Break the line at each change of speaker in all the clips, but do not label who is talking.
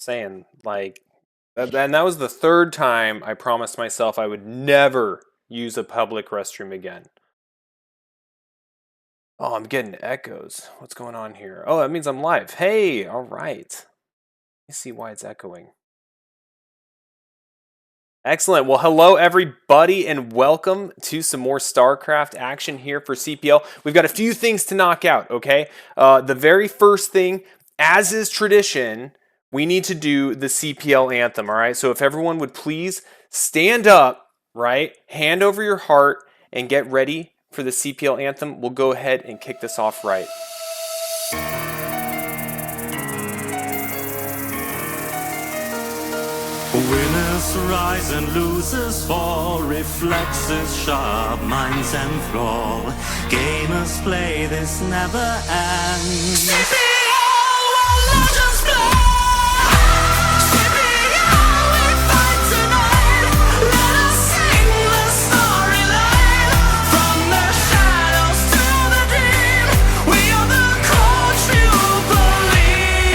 Saying, like, and that was the third time I promised myself I would never use a public restroom again. Oh, I'm getting echoes. What's going on here? Oh, that means I'm live. Hey, all right. Let me see why it's echoing. Excellent. Well, hello, everybody, and welcome to some more Starcraft action here for CPL. We've got a few things to knock out, okay? The very first thing, as is tradition, we need to do the CPL anthem, all right? So if everyone would please stand up, right? Hand over your heart and get ready for the CPL anthem. We'll go ahead and kick this off right.
Winners rise and losers fall, reflexes sharp, minds and thrall. Gamers play, this never ends. CPL, where legends play. CPL, we fight tonight. Let us sing the storyline. From the shadows to the dream, we are the Coach-Pupil League.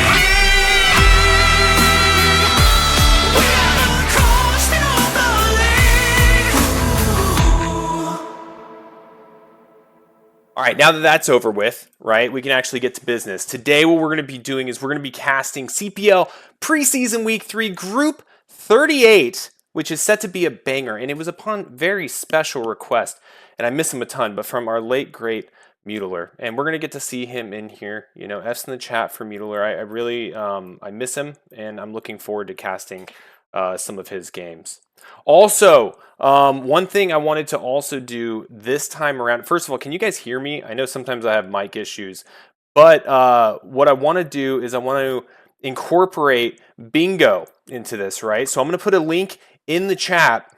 All right, now that that's over with, right, we can actually get to business. Today, what we're going to be doing is we're going to be casting CPL Preseason Week 3 Group 38, which is set to be a banger. And it was upon very special request, and I miss him a ton, but from our late, great Mutaller. And we're going to get to see him in here. You know, F's in the chat for Mutaller. I really, I miss him, and I'm looking forward to casting some of his games. Also, one thing I wanted to also do this time around, first of all, can you guys hear me? I know sometimes I have mic issues, but what I want to do is I want to incorporate bingo into this, right? So I'm going to put a link in the chat,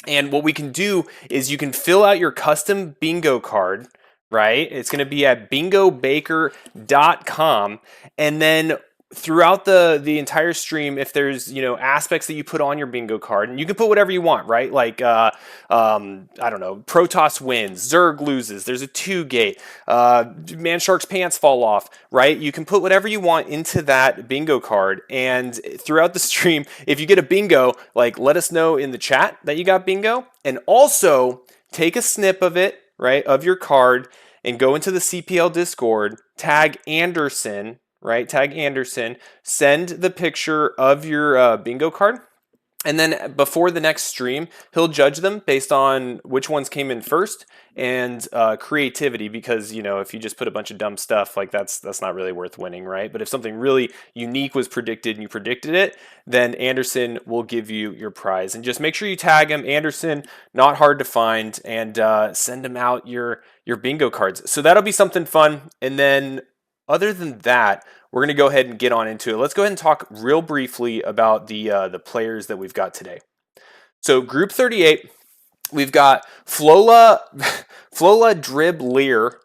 and what we can do is you can fill out your custom bingo card, right? It's going to be at bingobaker.com, and then throughout the entire stream, if there's aspects that you put on your bingo card, and you can put whatever you want, right? Like I don't know, Protoss wins, Zerg loses, there's a 2-gate, Manshark's pants fall off, right? You can put whatever you want into that bingo card, and throughout the stream, if you get a bingo, like let us know in the chat that you got bingo, and also take a snip of it, right, of your card, and go into the CPL Discord, tag Anderson, right? Tag Anderson, send the picture of your bingo card, and then before the next stream, he'll judge them based on which ones came in first and creativity, because, if you just put a bunch of dumb stuff, like that's not really worth winning, right? But if something really unique was predicted and you predicted it, then Anderson will give you your prize. And just make sure you tag him, Anderson, not hard to find, and send him out your bingo cards. So that'll be something fun. And then other than that, we're going to go ahead and get on into it. Let's go ahead and talk real briefly about the players that we've got today. So Group 38, we've got floladriblere,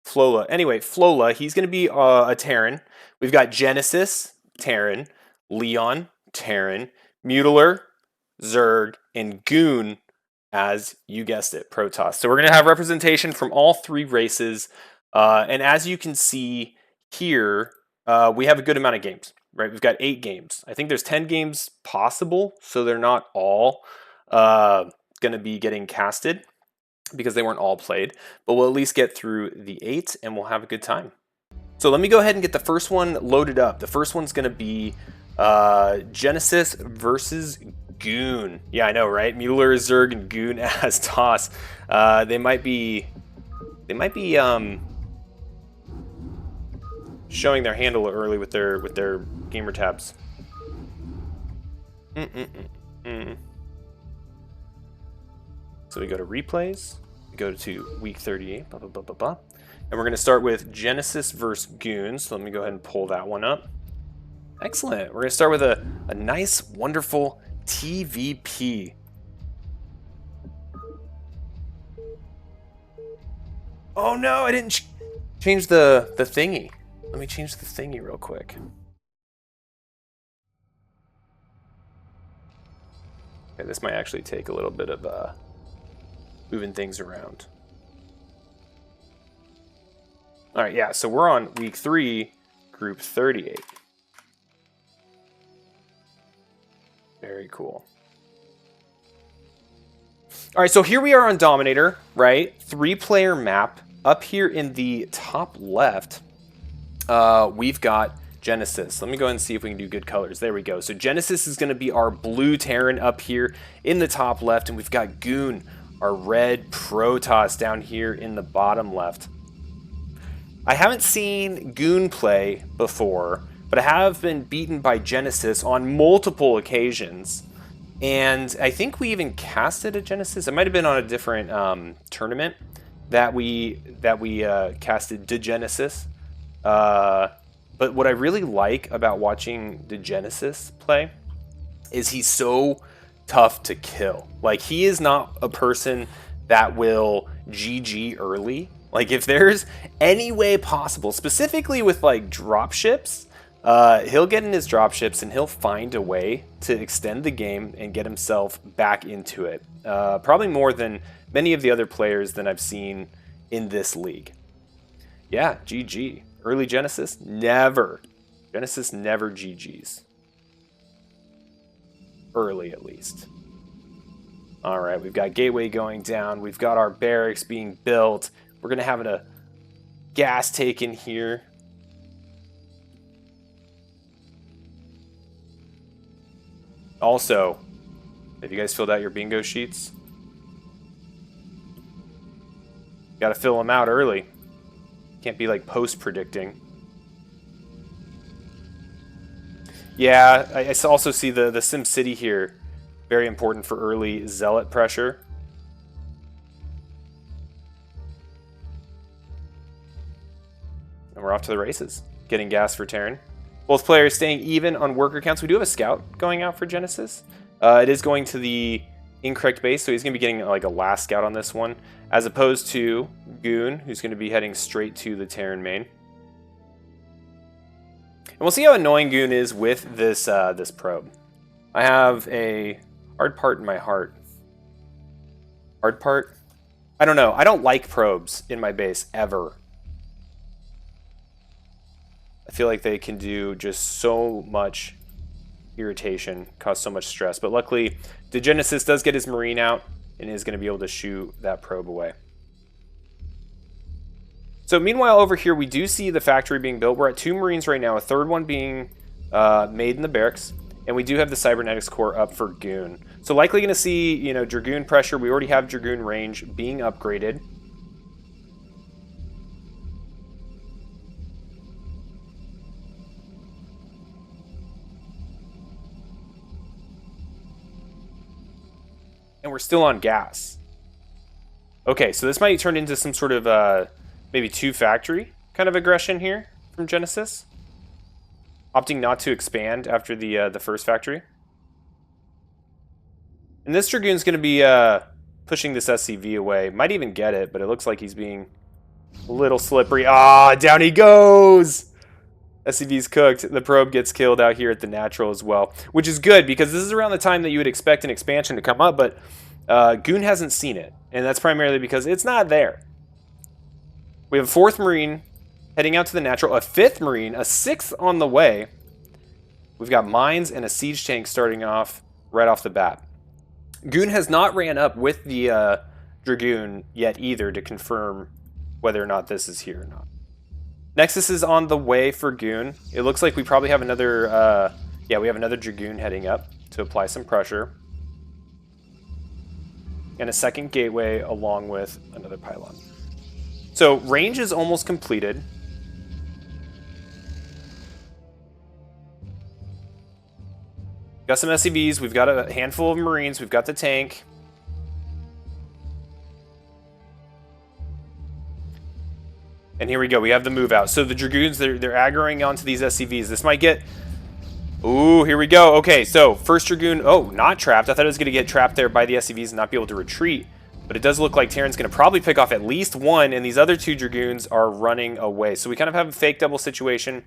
Flola. He's going to be a Terran. We've got Genesis, Terran, Leon, Terran, Mutaller, Zerg, and Goon, as you guessed it, Protoss. So we're going to have representation from all three races. And as you can see here, we have a good amount of games, right? We've got 8 games. I think there's 10 games possible, so they're not all going to be getting casted because they weren't all played. But we'll at least get through the 8, and we'll have a good time. So let me go ahead and get the first one loaded up. The first one's going to be Genesis versus Goon. Yeah, I know, right? Mutaller, Zerg, and Goon as Toss. They might be showing their handle early with their gamer tabs. So we go to replays, we go to week 38, blah, blah, blah, blah, blah. And we're going to start with Genesis versus Goon. So let me go ahead and pull that one up. Excellent. We're going to start with a nice, wonderful TVP. Oh no, I didn't change the thingy. Let me change the thingy real quick. Okay, this might actually take a little bit of moving things around. All right, yeah, so we're on week 3, group 38. Very cool. All right, so here we are on Dominator, right? 3-player map. Up here in the top left, we've got Genesis. Let me go ahead and see if we can do good colors. There we go. So Genesis is going to be our blue Terran up here in the top left, and we've got Goon, our red Protoss, down here in the bottom left. I haven't seen Goon play before, but I have been beaten by Genesis on multiple occasions. And I think we even casted a Genesis. It might have been on a different tournament that we casted the Genesis. But what I really like about watching the Genesis play is he's so tough to kill. Like, he is not a person that will GG early. Like, if there's any way possible, specifically with like dropships, he'll get in his dropships and he'll find a way to extend the game and get himself back into it. Probably more than many of the other players that I've seen in this league. Yeah, GG. Early Genesis, never. Genesis never GGs. Early, at least. All right, we've got Gateway going down. We've got our barracks being built. We're going to have a gas taken here. Also, have you guys filled out your bingo sheets? Got to fill them out early. Can't be like post-predicting. Yeah, I also see the Sim City here. Very important for early Zealot pressure. And we're off to the races. Getting gas for Terran. Both players staying even on worker counts. We do have a scout going out for Genesis. It is going to the incorrect base, so he's going to be getting like a last scout on this one, as opposed to Goon, who's going to be heading straight to the Terran main. And we'll see how annoying Goon is with this this probe. I have a hard part in my heart. Hard part? I don't know. I don't like probes in my base ever. I feel like they can do just so much irritation, cause so much stress. But luckily, the Genesis does get his Marine out and is going to be able to shoot that probe away. So meanwhile, over here, we do see the factory being built. We're at 2 Marines right now, a third one being made in the barracks. And we do have the Cybernetics core up for Goon. So likely going to see, you know, Dragoon pressure. We already have Dragoon range being upgraded. And we're still on gas. Okay, so this might turn into some sort of maybe 2 factory kind of aggression here from Genesis. Opting not to expand after the first factory. And this Dragoon's going to be pushing this SCV away. Might even get it, but it looks like he's being a little slippery. Ah, down he goes! SCV's cooked. The probe gets killed out here at the natural as well, which is good because this is around the time that you would expect an expansion to come up, but Goon hasn't seen it, and that's primarily because it's not there. We have a 4th Marine heading out to the natural, a 5th Marine, a 6th on the way. We've got mines and a siege tank starting off right off the bat. Goon has not ran up with the Dragoon yet either to confirm whether or not this is here or not. Nexus is on the way for Goon. It looks like we probably have another, yeah, we have another Dragoon heading up to apply some pressure. And a 2nd gateway along with another pylon. So range is almost completed. Got some SCVs, we've got a handful of Marines, we've got the tank. And here we go, we have the move out. So the Dragoons, they're aggroing onto these SCVs. This might get... Ooh, here we go. Okay, so first Dragoon, oh, not trapped. I thought it was going to get trapped there by the SCVs and not be able to retreat. But it does look like Terran's going to probably pick off at least 1, and these other 2 Dragoons are running away. So we kind of have a fake double situation.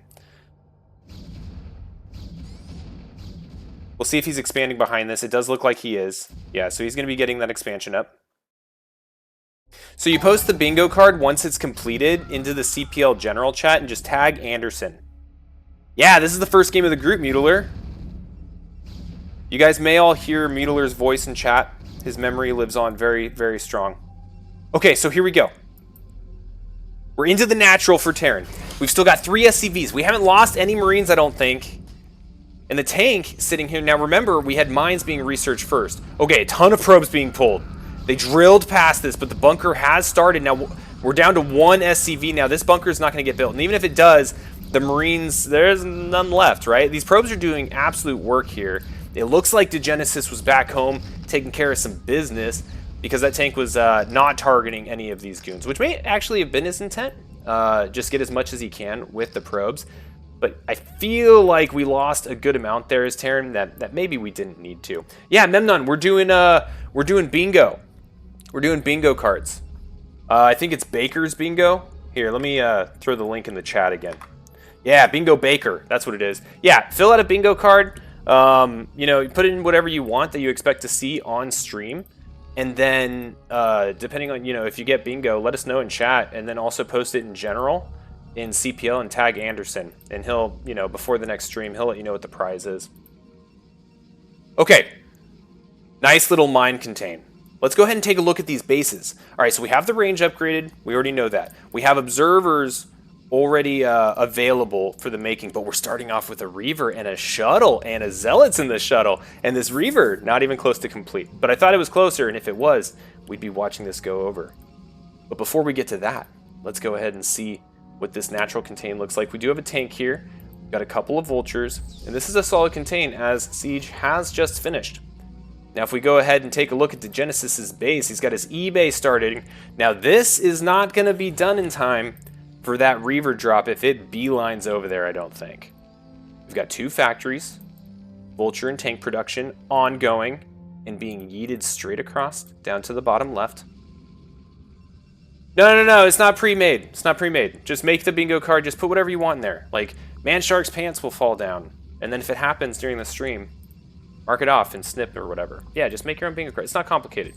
We'll see if he's expanding behind this. It does look like he is. Yeah, so he's going to be getting that expansion up. So you post the bingo card once it's completed into the CPL general chat and just tag Anderson. Yeah, this is the first game of the group, Mutaller. You guys may all hear Mutaller's voice in chat. His memory lives on very, very strong. Okay, so here we go. We're into the natural for Terran. We've still got 3 SCVs. We haven't lost any Marines, I don't think. And the tank sitting here. Now remember, we had mines being researched first. Okay, a ton of probes being pulled. They drilled past this, but the bunker has started. Now we're down to 1 SCV. Now this bunker is not going to get built. And even if it does, the Marines, there's none left, right? These probes are doing absolute work here. It looks like the Genesis was back home taking care of some business because that tank was not targeting any of these goons, which may actually have been his intent. Just get as much as he can with the probes. But I feel like we lost a good amount there as Terran that maybe we didn't need to. Yeah, Memnon, we're doing bingo. We're doing bingo cards. I think it's Baker's bingo. Here, let me throw the link in the chat again. Yeah, Bingo Baker. That's what it is. Yeah, fill out a bingo card. You know, put in whatever you want that you expect to see on stream. And then, depending on, you know, if you get bingo, let us know in chat. And then also post it in general in CPL and tag Anderson. And he'll, you know, before the next stream, he'll let you know what the prize is. Okay. Nice little mine contain. Let's go ahead and take a look at these bases. All right, so we have the range upgraded. We already know that. We have observers already available for the making, but we're starting off with a Reaver and a shuttle and a Zealots in the shuttle. And this Reaver, not even close to complete. But I thought it was closer, and if it was, we'd be watching this go over. But before we get to that, let's go ahead and see what this natural contain looks like. We do have a tank here. We've got a couple of vultures, and this is a solid contain as Siege has just finished. Now, if we go ahead and take a look at the Genesis's base, he's got his E-base started. Now, this is not going to be done in time for that Reaver drop if it beelines over there, I don't think. We've got 2 factories, vulture and tank production ongoing and being yeeted straight across down to the bottom left. No, it's not pre-made. It's not pre-made. Just make the bingo card. Just put whatever you want in there. Like, Manshark's pants will fall down. And then if it happens during the stream, mark it off and snip or whatever. Yeah, just make your own bingo card. It's not complicated.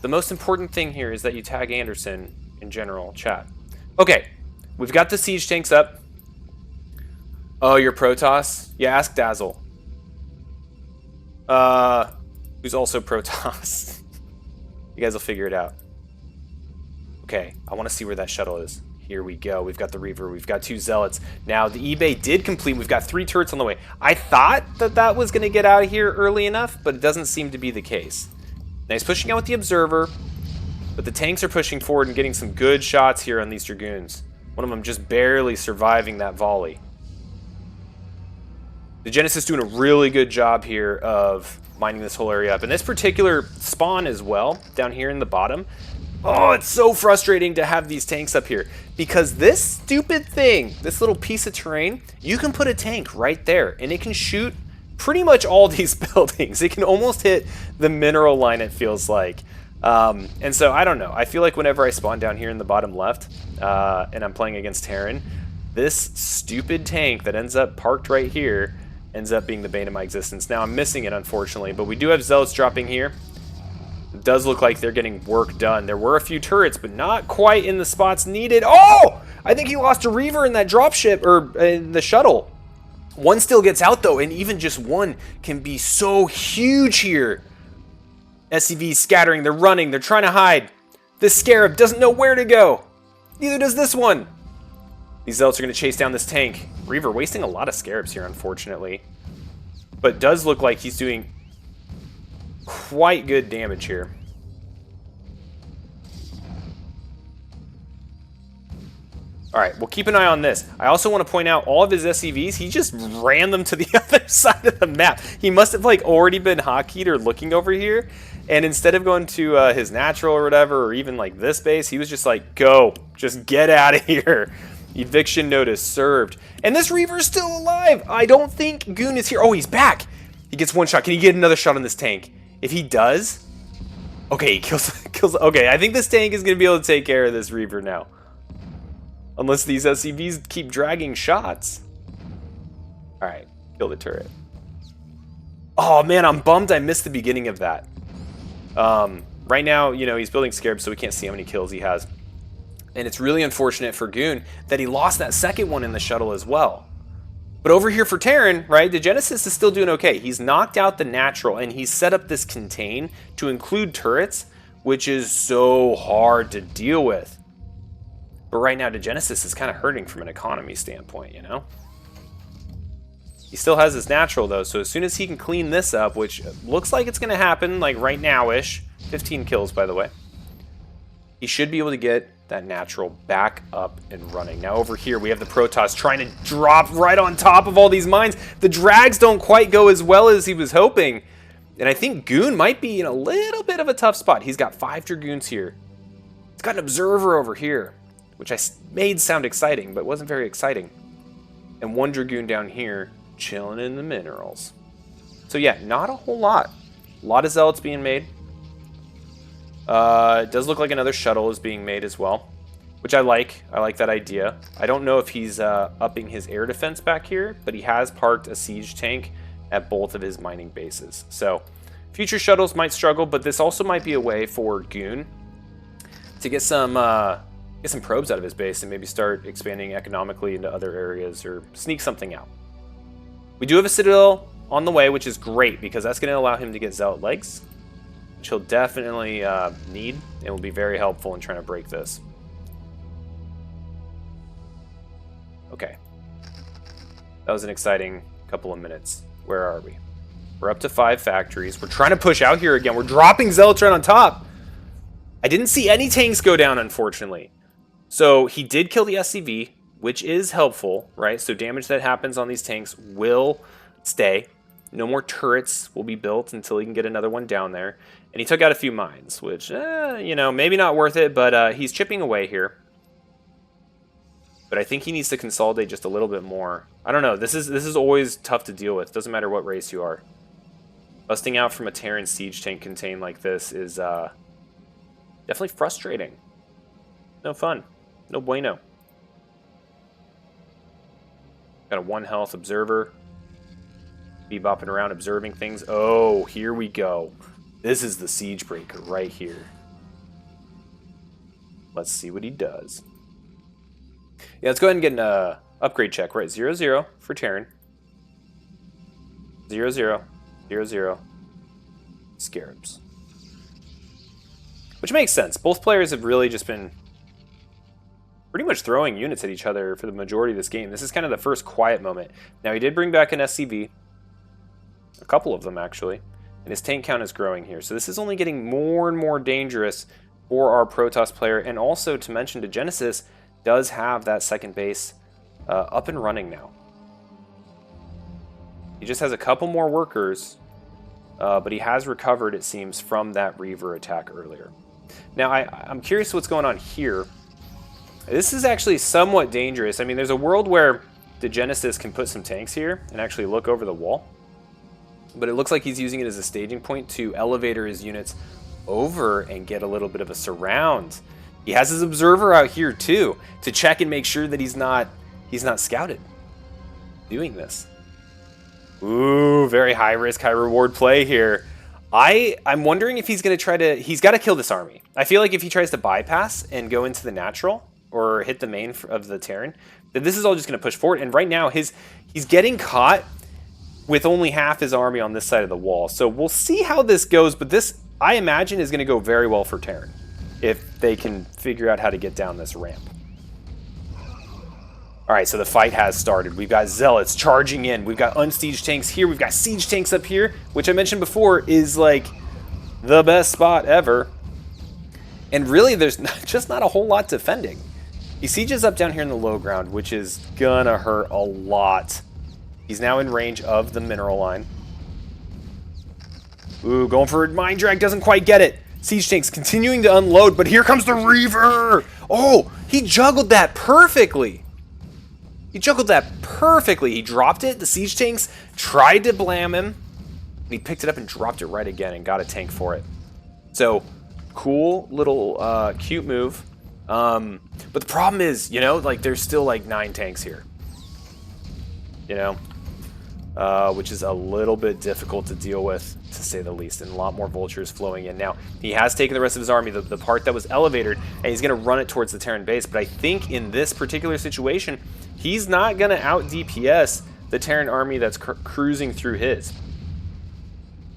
The most important thing here is that you tag Anderson in general chat. Okay, we've got the siege tanks up. Oh, you're Protoss? Yeah, ask Dazzle. Who's also Protoss. You guys will figure it out. Okay, I want to see where that shuttle is. Here we go. We've got the Reaver. We've got 2 Zealots. Now, the eBay did complete. We've got 3 turrets on the way. I thought that was going to get out of here early enough, but it doesn't seem to be the case. Now, he's pushing out with the Observer, but the tanks are pushing forward and getting some good shots here on these Dragoons. One of them just barely surviving that volley. The Genesis doing a really good job here of mining this whole area up. And this particular spawn as well, down here in the bottom. Oh, it's so frustrating to have these tanks up here because this stupid thing, this little piece of terrain, you can put a tank right there and it can shoot pretty much all these buildings. It can almost hit the mineral line, it feels like. And so I don't know. I feel like whenever I spawn down here in the bottom left and I'm playing against Terran, this stupid tank that ends up parked right here ends up being the bane of my existence. Now I'm missing it, unfortunately, but we do have Zealots dropping here. It does look like they're getting work done. There were a few turrets, but not quite in the spots needed. Oh! I think he lost a Reaver in that dropship, or in the shuttle. One still gets out, though, and even just one can be so huge here. SCVs scattering. They're running. They're trying to hide. This Scarab doesn't know where to go. Neither does this one. These Zealots are going to chase down this tank. Reaver wasting a lot of Scarabs here, unfortunately. But does look like he's doing quite good damage here. Alright, we'll keep an eye on this. I also want to point out all of his SCVs, he just ran them to the other side of the map. He must have like already been hotkeyed or looking over here, and instead of going to his natural or whatever, or even like this base, he was just like, go, just get out of here. Eviction notice served. And this Reaver's still alive. I don't think Goon is here. Oh, he's back. He gets one shot. Can he get another shot on this tank? If he does, okay, he kills. Okay, I think this tank is going to be able to take care of this Reaver now. Unless these SCVs keep dragging shots. Alright, kill the turret. Oh man, I'm bummed I missed the beginning of that. Right now, you know, he's building Scarab, so we can't see how many kills he has. And it's really unfortunate for Goon that he lost that second one in the shuttle as well. But over here for Terran, right, the Genesis is still doing okay. He's knocked out the natural, and he's set up this contain to include turrets, which is so hard to deal with. But right now, the Genesis is kind of hurting from an economy standpoint, you know? He still has his natural, though, so as soon as he can clean this up, which looks like it's going to happen, like right now-ish, 15 kills, by the way, he should be able to get that natural back up and running. Now over here, we have the Protoss trying to drop right on top of all these mines. The drags don't quite go as well as he was hoping. And I think Goon might be in a little bit of a tough spot. He's got 5 Dragoons here. He's got an Observer over here, which I made sound exciting, but wasn't very exciting. And 1 Dragoon down here, chilling in the minerals. So yeah, not a whole lot. A lot of Zealots being made. It does look like another shuttle is being made as well, which I like. I like that idea. I don't know if he's upping his air defense back here, but he has parked a siege tank at both of his mining bases. So future shuttles might struggle, but this also might be a way for Goon to get some probes out of his base and maybe start expanding economically into other areas or sneak something out. We do have a Citadel on the way, which is great because that's going to allow him to get Zealot legs, which he'll definitely need and will be very helpful in trying to break this. Okay. That was an exciting couple of minutes. Where are we? We're up to 5 factories. We're trying to push out here again. We're dropping Zealots right on top. I didn't see any tanks go down, unfortunately. So he did kill the SCV, which is helpful, right? So damage that happens on these tanks will stay. No more turrets will be built until he can get another one down there. And he took out a few mines, which, you know, maybe not worth it, but he's chipping away here. But I think he needs to consolidate just a little bit more. I don't know. This is always tough to deal with. Doesn't matter what race you are. Busting out from a Terran siege tank contained like this is definitely frustrating. No fun. No bueno. Got a 1 health observer. Bebopping around observing things. Oh, here we go. This is the siege breaker right here. Let's see what he does. Yeah, let's go ahead and get an upgrade check. Right, 0-0 for Terran. 0-0. 0-0. Scarabs. Which makes sense. Both players have really just been pretty much throwing units at each other for the majority of this game. This is kind of the first quiet moment. Now, he did bring back an SCV. A couple of them, actually. And his tank count is growing here. So this is only getting more and more dangerous for our Protoss player. And also, to mention, to Genesis does have that second base up and running now. He just has a couple more workers, but he has recovered, it seems, from that Reaver attack earlier. Now, I'm curious what's going on here. This is actually somewhat dangerous. I mean, there's a world where the Genesis can put some tanks here and actually look over the wall. But it looks like he's using it as a staging point to elevator his units over and get a little bit of a surround. He has his observer out here too to check and make sure that he's not scouted doing this. Ooh, very high risk, high reward play here. I'm wondering if he's going to try to... He's got to kill this army. I feel like if he tries to bypass and go into the natural or hit the main of the Terran, that this is all just going to push forward. And right now, he's getting caught with only half his army on this side of the wall. So we'll see how this goes, but this, I imagine, is going to go very well for Terran if they can figure out how to get down this ramp. All right, so the fight has started. We've got Zealots charging in. We've got unsieged tanks here. We've got siege tanks up here, which I mentioned before is like the best spot ever. And really, there's just not a whole lot defending. He sieges up down here in the low ground, which is gonna hurt a lot. He's now in range of the mineral line. Ooh, going for a mine drag, doesn't quite get it. Siege tanks continuing to unload, but here comes the Reaver. Oh, he juggled that perfectly. He juggled that perfectly. He dropped it. The siege tanks tried to blam him. And he picked it up and dropped it right again and got a tank for it. So, cool little cute move. But the problem is, you know, like there's still like 9 tanks here. You know, which is a little bit difficult to deal with, to say the least, and a lot more vultures flowing in. Now, he has taken the rest of his army, the part that was elevated, and he's going to run it towards the Terran base, but I think in this particular situation, he's not going to out DPS the Terran army that's cruising through his.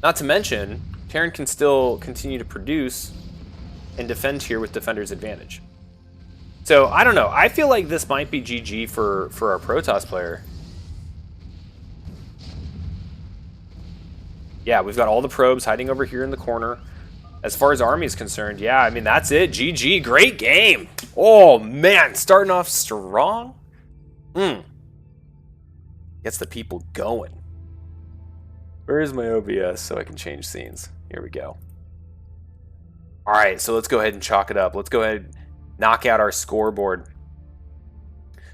Not to mention, Terran can still continue to produce and defend here with Defender's Advantage. So, I don't know. I feel like this might be GG for our Protoss player. Yeah, we've got all the probes hiding over here in the corner. As far as army is concerned, yeah, I mean, that's it. GG. Great game. Oh, man. Starting off strong. Gets the people going. Where is my OBS so I can change scenes? Here we go. All right, so let's go ahead and chalk it up. Let's go ahead and knock out our scoreboard.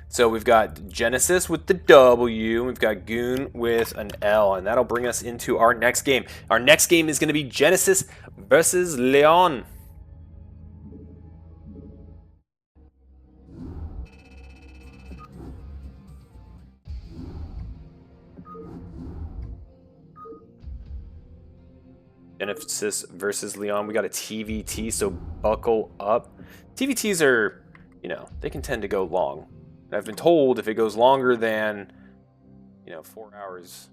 So we've got Genesis with the W. We've got Goon with an L. And that'll bring us into our next game. Our next game is going to be Genesis versus Leon. Genesis versus Leon. We got a TVT, so buckle up. TVTs are, you know, they can tend to go long. I've been told if it goes longer than, 4 hours,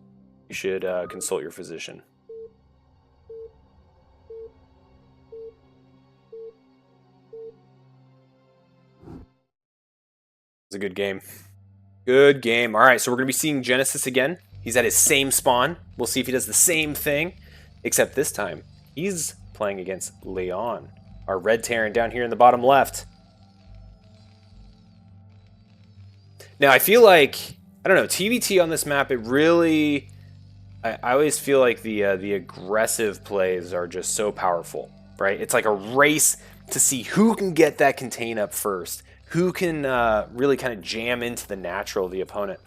you should consult your physician. It's a good game. Good game. All right, so we're going to be seeing Genesis again. He's at his same spawn. We'll see if he does the same thing, except this time he's playing against Leon, our red Terran down here in the bottom left. Now, I feel like, I don't know, TVT on this map, it really, I always feel like the aggressive plays are just so powerful, right? It's like a race to see who can get that contain up first, who can really kind of jam into the natural of the opponent.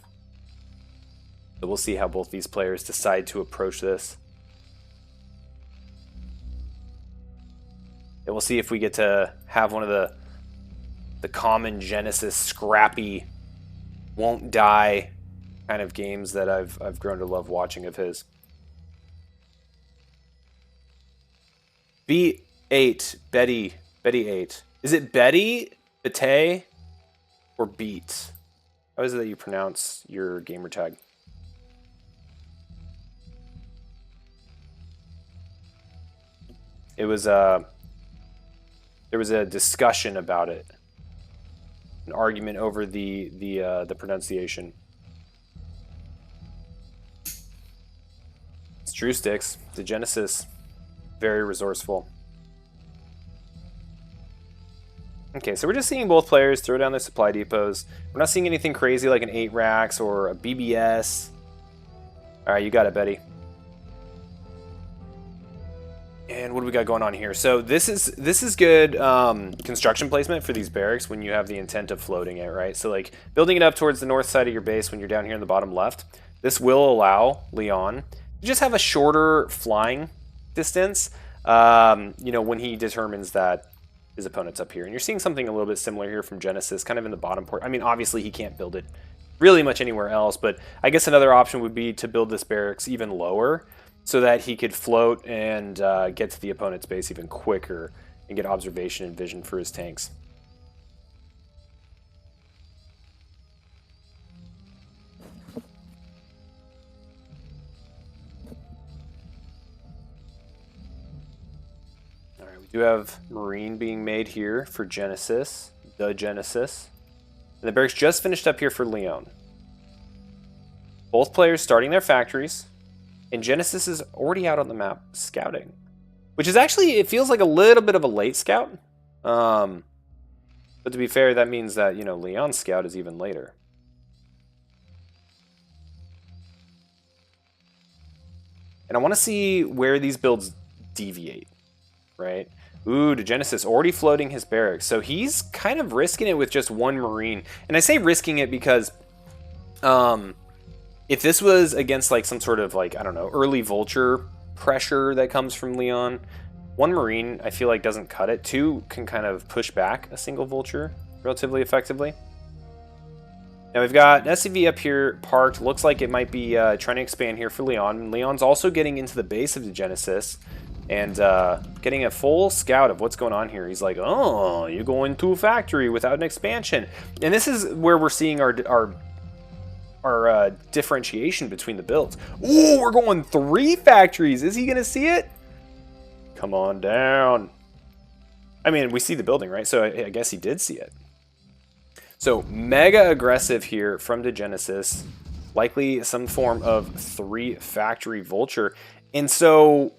So we'll see how both these players decide to approach this. And we'll see if we get to have one of the common Genesis scrappy, won't die kind of games that I've grown to love watching of his. B8, Betty 8. Is it Betty, Bete, or Beat? How is it that you pronounce your gamer tag? It was there was a discussion about it. An argument over the pronunciation. It's Drew Sticks, the Genesis, very resourceful. Okay, so we're just seeing both players throw down their supply depots. We're not seeing anything crazy like an 8 racks or a BBS. All right, you got it, Betty. And what do we got going on here? So this is good construction placement for these barracks when you have the intent of floating it, right? So like building it up towards the north side of your base when you're down here in the bottom left. This will allow Leon to just have a shorter flying distance, when he determines that his opponent's up here. And you're seeing something a little bit similar here from Genesis, kind of in the bottom port. I mean, obviously he can't build it really much anywhere else, but I guess another option would be to build this barracks even lower, so that he could float and get to the opponent's base even quicker and get observation and vision for his tanks. All right, we do have Marine being made here for Genesis, the Genesis. And the barracks just finished up here for Leon. Both players starting their factories. And Genesis is already out on the map scouting. Which is actually, it feels like a little bit of a late scout. But to be fair, that means that, Leon's scout is even later. And I want to see where these builds deviate, right? Ooh, Genesis already floating his barracks. So he's kind of risking it with just one Marine. And I say risking it because... if this was against like some sort of like, I don't know, early vulture pressure that comes from Leon, one Marine I feel like doesn't cut it. Two can kind of push back a single vulture relatively effectively. Now we've got an SCV up here parked. Looks like it might be trying to expand here for Leon. Leon's also getting into the base of the Genesis and getting a full scout of what's going on here. He's like, oh, you go into a factory without an expansion. And this is where we're seeing our our differentiation between the builds. Ooh, we're going 3 factories. Is he going to see it? Come on down. I mean, we see the building, right? So I guess he did see it. So mega aggressive here from Degenesis. Likely some form of 3 factory vulture. And so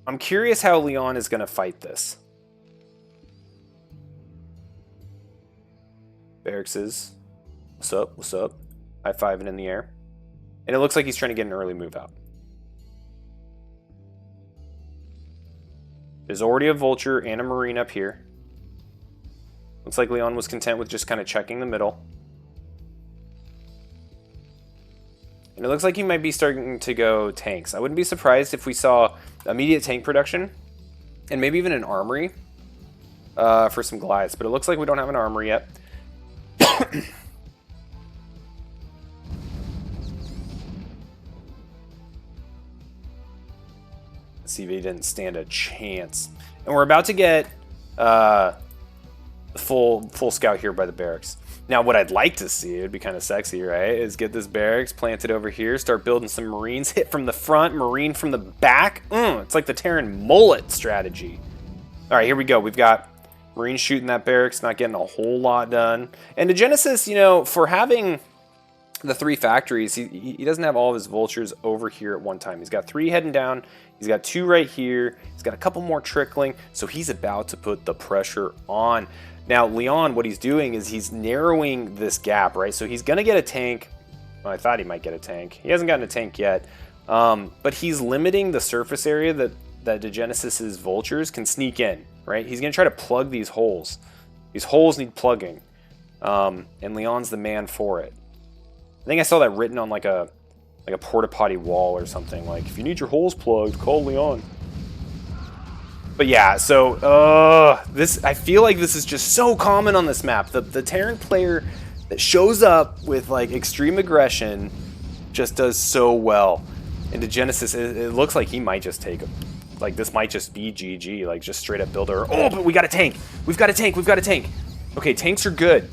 I'm curious how Leon is going to fight this. Barracks. What's up? What's up? High-fiving in the air. And it looks like he's trying to get an early move out. There's already a vulture and a marine up here. Looks like Leon was content with just kind of checking the middle. And it looks like he might be starting to go tanks. I wouldn't be surprised if we saw immediate tank production and maybe even an armory for some glides. But it looks like we don't have an armory yet. CV didn't stand a chance. And we're about to get full scout here by the barracks. Now, what I'd like to see, it'd be kind of sexy, right, is get this barracks planted over here, start building some marines, hit from the front, marine from the back. It's like the Terran mullet strategy. All right, here we go. We've got marines shooting that barracks, not getting a whole lot done. And the Genesis, you know, for having the 3 factories, he doesn't have all of his vultures over here at one time. He's got 3 heading down. He's got 2 right here. He's got a couple more trickling. So he's about to put the pressure on. Now, Leon, what he's doing is he's narrowing this gap, right? So he's going to get a tank. Well, I thought he might get a tank. He hasn't gotten a tank yet. But he's limiting the surface area that Degenesis' vultures can sneak in, right? He's going to try to plug these holes. These holes need plugging. And Leon's the man for it. I think I saw that written on like a porta potty wall or something. Like, if you need your holes plugged, call Leon. But yeah, so I feel like this is just so common on this map. The Terran player that shows up with like extreme aggression just does so well. And Degenesis, it looks like he might just take him. Like, this might just be GG, like just straight up builder. Oh, but we got a tank. We've got a tank. We've got a tank. Okay, tanks are good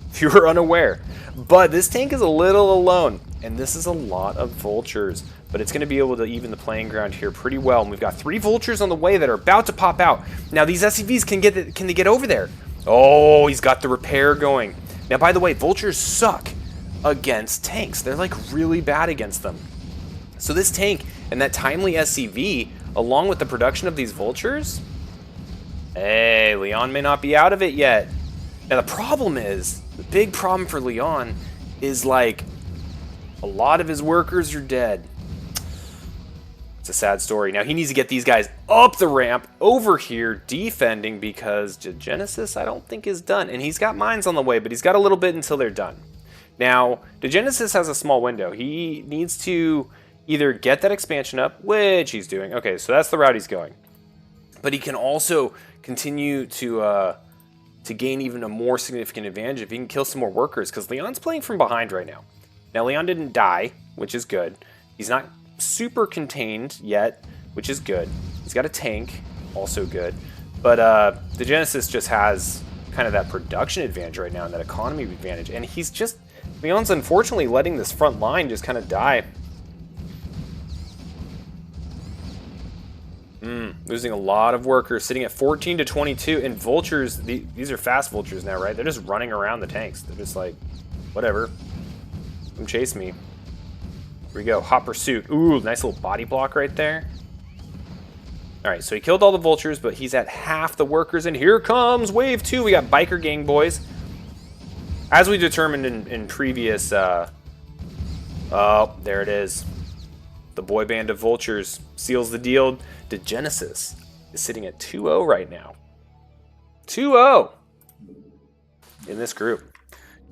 if you were unaware. But this tank is a little alone, and this is a lot of vultures. But it's going to be able to even the playing ground here pretty well. And we've got 3 vultures on the way that are about to pop out. Now, these SCVs, can they get over there? Oh, he's got the repair going. Now, by the way, vultures suck against tanks. They're like really bad against them. So this tank and that timely SCV, along with the production of these vultures, hey, Leon may not be out of it yet. Now, the problem is, the big problem for Leon is like a lot of his workers are dead. It's a sad story. Now, he needs to get these guys up the ramp over here defending because Degenesis, I don't think, is done. And he's got mines on the way, but he's got a little bit until they're done. Now, Degenesis has a small window. He needs to either get that expansion up, which he's doing. Okay, so that's the route he's going. But he can also continue to gain even a more significant advantage if he can kill some more workers, because Leon's playing from behind right now. Now, Leon didn't die, which is good. He's not super contained yet, which is good. He's got a tank, also good. But the Genesis just has kind of that production advantage right now and that economy advantage. And he's just, Leon's unfortunately letting this front line just kind of die. Losing a lot of workers, sitting at 14 to 22. And vultures, these are fast vultures now, right? They're just running around the tanks. They're just like, whatever. Come chase me. Here we go, hot pursuit. Ooh, nice little body block right there. All right, so he killed all the vultures, but he's at half the workers, and here comes wave 2. We got biker gang boys. As we determined in previous, oh, there it is. The boy band of vultures seals the deal. Degenesis is sitting at 2-0 right now. 2-0 in this group.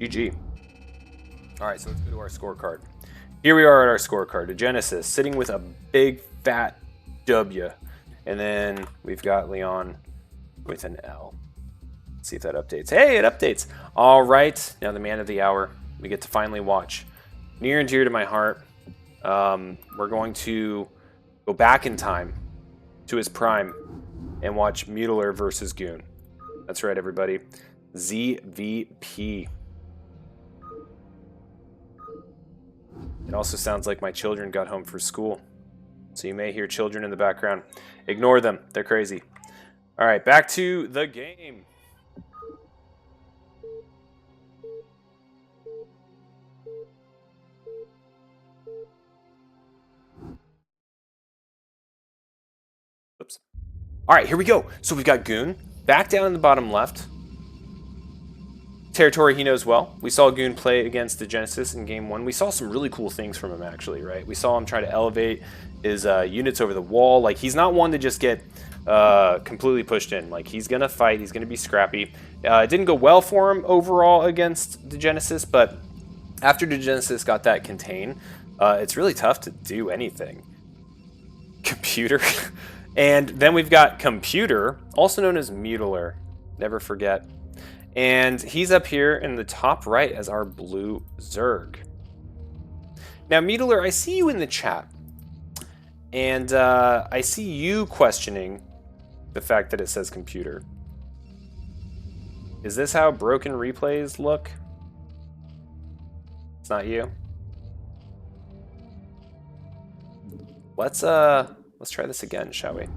GG. All right, so let's go to our scorecard. Here we are at our scorecard. Degenesis sitting with a big fat W. And then we've got Leon with an L. Let's see if that updates. Hey, it updates. All right, now the man of the hour. We get to finally watch. Near and dear to my heart. We're going to go back in time to his prime and watch Mutaller versus Goon. That's right, everybody. ZVP. It also sounds like my children got home from school. So you may hear children in the background. Ignore them. They're crazy. All right, back to the game. Oops. All right, here we go. So we've got Goon back down in the bottom left. Territory he knows well. We saw Goon play against the Genesis in game 1. We saw some really cool things from him, actually, right? We saw him try to elevate his units over the wall. Like, he's not one to just get completely pushed in. Like, he's going to fight. He's going to be scrappy. It didn't go well for him overall against the Genesis, but after the Genesis got that contain, it's really tough to do anything. Computer. And then we've got Computer, also known as Mutaller. Never forget. And he's up here in the top right as our blue Zerg. Now, Mutaller, I see you in the chat. And I see you questioning the fact that it says Computer. Is this how broken replays look? It's not you? Let's try this again, shall we?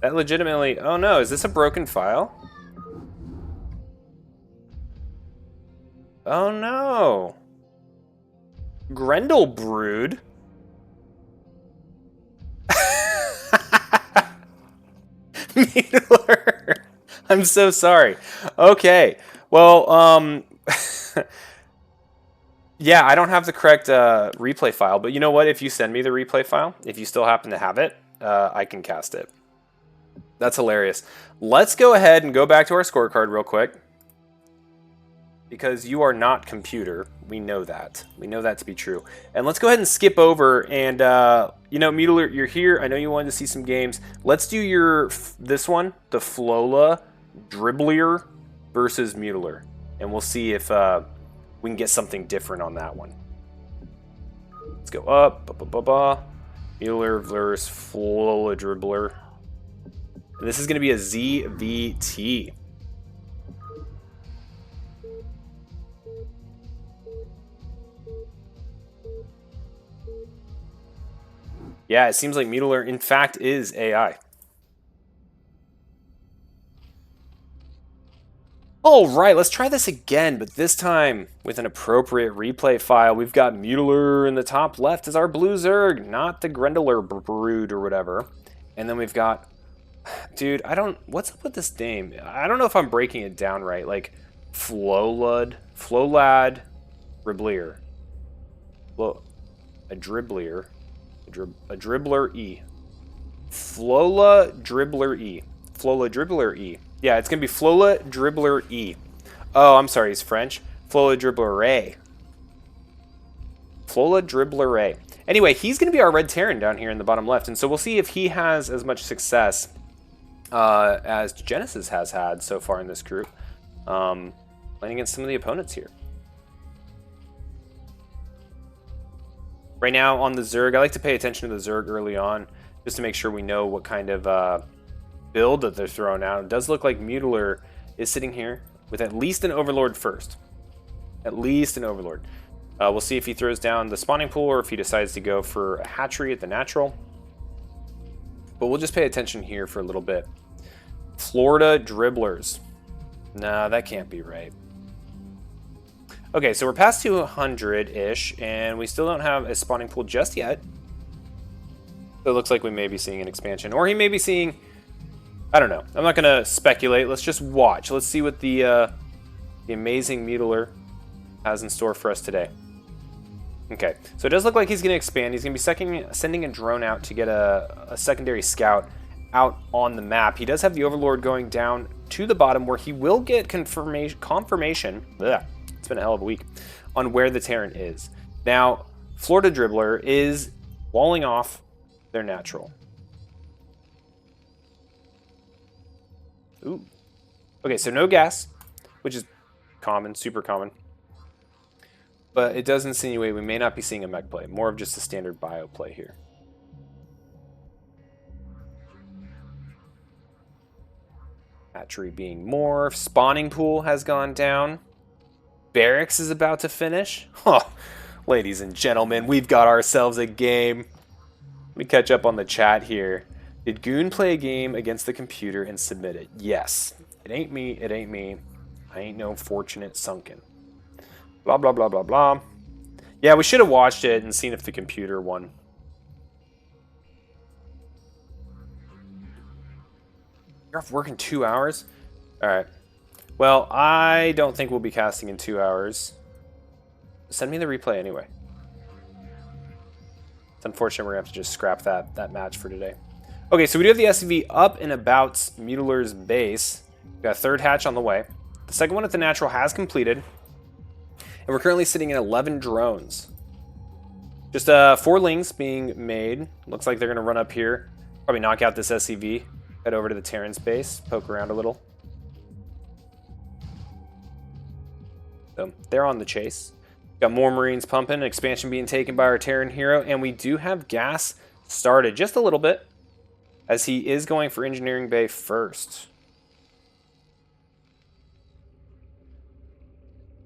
That legitimately... Oh no, is this a broken file? Oh no. Grendel Brood? Mutaller. I'm so sorry. Okay. Well, yeah, I don't have the correct replay file, but you know what? If you send me the replay file, if you still happen to have it, I can cast it. That's hilarious. Let's go ahead and go back to our scorecard real quick. Because you are not Computer. We know that. We know that to be true. And let's go ahead and skip over. And, you know, Mutaller, you're here. I know you wanted to see some games. Let's do this one, the floladriblere versus Mutaller. And we'll see if we can get something different on that one. Let's go up. Mutaller versus floladriblere. And this is going to be a ZVT. Yeah, it seems like Mutaller, in fact, is AI. All right, let's try this again, but this time with an appropriate replay file. We've got Mutaller in the top left as our blue Zerg, not the Grendeler Brood or whatever. And then we've got... Dude, what's up with this name? I don't know if I'm breaking it down right. Like, floladriblere. A dribbler. A dribbler E. Floladriblere E. Floladriblere E. Yeah, it's going to be Floladriblere E. Oh, I'm sorry, he's French. Floladriblere. Floladriblere. Anyway, he's going to be our Red Terran down here in the bottom left, and so we'll see if he has as much success as Genesis has had so far in this group, playing against some of the opponents here. Right now on the Zerg, I like to pay attention to the Zerg early on, just to make sure we know what kind of build that they're throwing out. It does look like Mutaller is sitting here with at least an Overlord first. At least an Overlord. We'll see if he throws down the spawning pool or if he decides to go for a hatchery at the natural. But we'll just pay attention here for a little bit. Florida Dribblers. Nah, that can't be right. Okay, so we're past 200-ish, and we still don't have a spawning pool just yet. So it looks like we may be seeing an expansion. Or he may be seeing... I don't know. I'm not going to speculate. Let's just watch. Let's see what the amazing Mutaller has in store for us today. Okay, so it does look like he's going to expand. He's going to be sending a drone out to get a secondary scout out on the map. He does have the Overlord going down to the bottom where he will get confirmation. Blech, it's been a hell of a week on where the Terran is. Now, Florida Dribbler is walling off their natural. Ooh. Okay, so no gas, which is common, super common. But it does insinuate we may not be seeing a mech play. More of just a standard bio play here. Hatchery being morphed. Spawning pool has gone down. barracks is about to finish. Oh, ladies and gentlemen, we've got ourselves a game. Let me catch up on the chat here. Did Goon play a game against the computer and submit it? Yes. It ain't me. It ain't me. I ain't no fortunate sunken. Blah, blah, blah, blah, blah. Yeah, we should have watched it and seen if the computer won. You're off work in 2 hours? Alright. Well, I don't think we'll be casting in 2 hours. Send me the replay anyway. It's unfortunate we're going to have to just scrap that match for today. Okay, so we do have the SCV up and about Mutaller's base. We've got a third hatch on the way. The second one at the natural has completed. And we're currently sitting at 11 drones. Just 4 links being made. Looks like they're going to run up here. Probably knock out this SCV. Head over to the Terran's base. Poke around a little. So they're on the chase. Got more Marines pumping. Expansion being taken by our Terran hero. And we do have gas started just a little bit. As he is going for Engineering Bay first.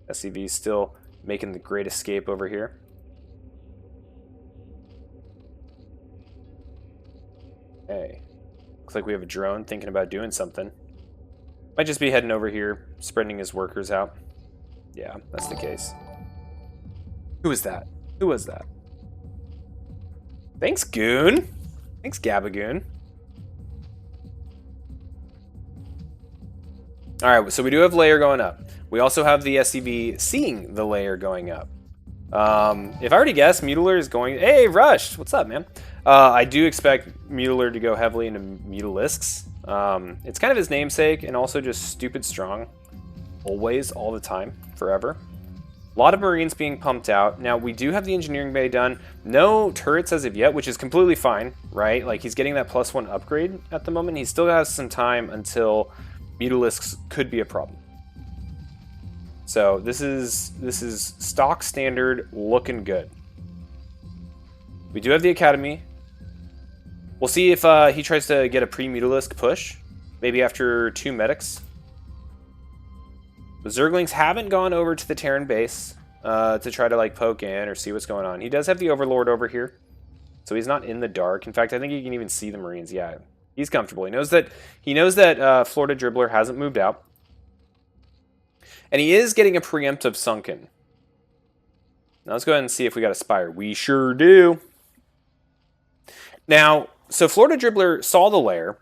SCV still making the great escape over here. Hey, looks like we have a drone thinking about doing something. Might just be heading over here, spreading his workers out. Yeah, that's the case. Who was that? Who was that? Thanks, Goon. Thanks, Gabagoon. Alright, so we do have layer going up. We also have the SCV seeing the layer going up. If I already guessed, Mutaller is going... Hey, Rush! What's up, man? I do expect Mutaller to go heavily into Mutalisks. It's kind of his namesake, and also just stupid strong. Always, all the time, forever. A lot of Marines being pumped out. Now, we do have the Engineering Bay done. No turrets as of yet, which is completely fine, right? Like, he's getting that +1 upgrade at the moment. He still has some time until Mutalisks could be a problem. So this is stock standard, looking good. We do have the Academy. We'll see if he tries to get a pre-Mutalisk push, maybe after 2 medics. The Zerglings haven't gone over to the Terran base to try to like poke in or see what's going on. He does have the Overlord over here, so he's not in the dark. In fact, I think he can even see the Marines. Yeah, he's comfortable. He knows that Florida Dribbler hasn't moved out. And he is getting a preemptive sunken. Now let's go ahead and see if we got a Spire. We sure do. Now, so Florida Dribbler saw the lair,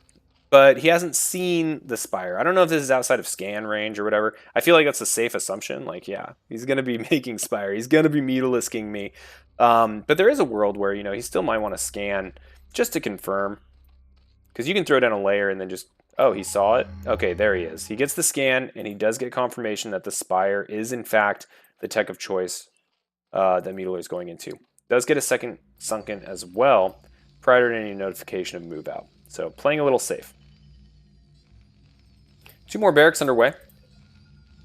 but he hasn't seen the Spire. I don't know if this is outside of scan range or whatever. I feel like that's a safe assumption. Like, yeah, he's going to be making Spire. He's going to be Mutalisking me. But there is a world where, you know, he still might want to scan just to confirm. Because you can throw down a layer and then just... Oh, he saw it? Okay, there he is. He gets the scan, and he does get confirmation that the Spire is, in fact, the tech of choice that Mutaller is going into. Does get a second sunken as well, prior to any notification of move out. So, playing a little safe. 2 more barracks underway.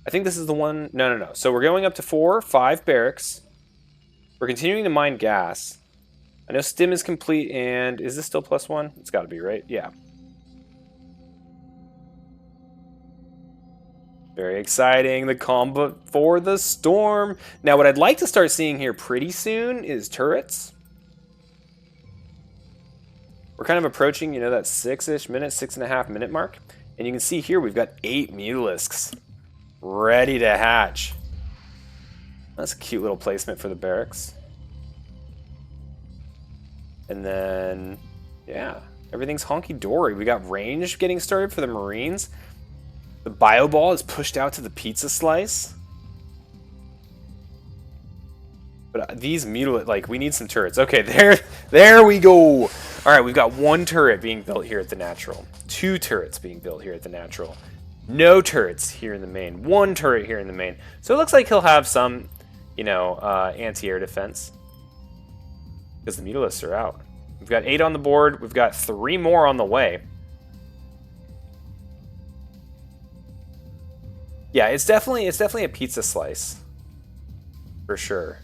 I think this is the one... No. So, we're going up to 4, 5 barracks. We're continuing to mine gas. I know Stim is complete, and... Is this still +1? It's got to be, right? Yeah. Very exciting, the combo for the Storm. Now, what I'd like to start seeing here pretty soon is turrets. We're kind of approaching, you know, that 6-ish minute, 6.5 minute mark. And you can see here we've got 8 Mutalisks ready to hatch. That's a cute little placement for the barracks. And then, yeah, everything's honky-dory. We got range getting started for the Marines. The bio ball is pushed out to the pizza slice. But these Mutaller, like, we need some turrets. Okay, there we go. All right, we've got 1 turret being built here at the natural. 2 turrets being built here at the natural. No turrets here in the main. 1 turret here in the main. So it looks like he'll have some, you know, anti-air defense. Because the Mutalisks are out. We've got 8 on the board. We've got 3 more on the way. Yeah, it's definitely a pizza slice, for sure.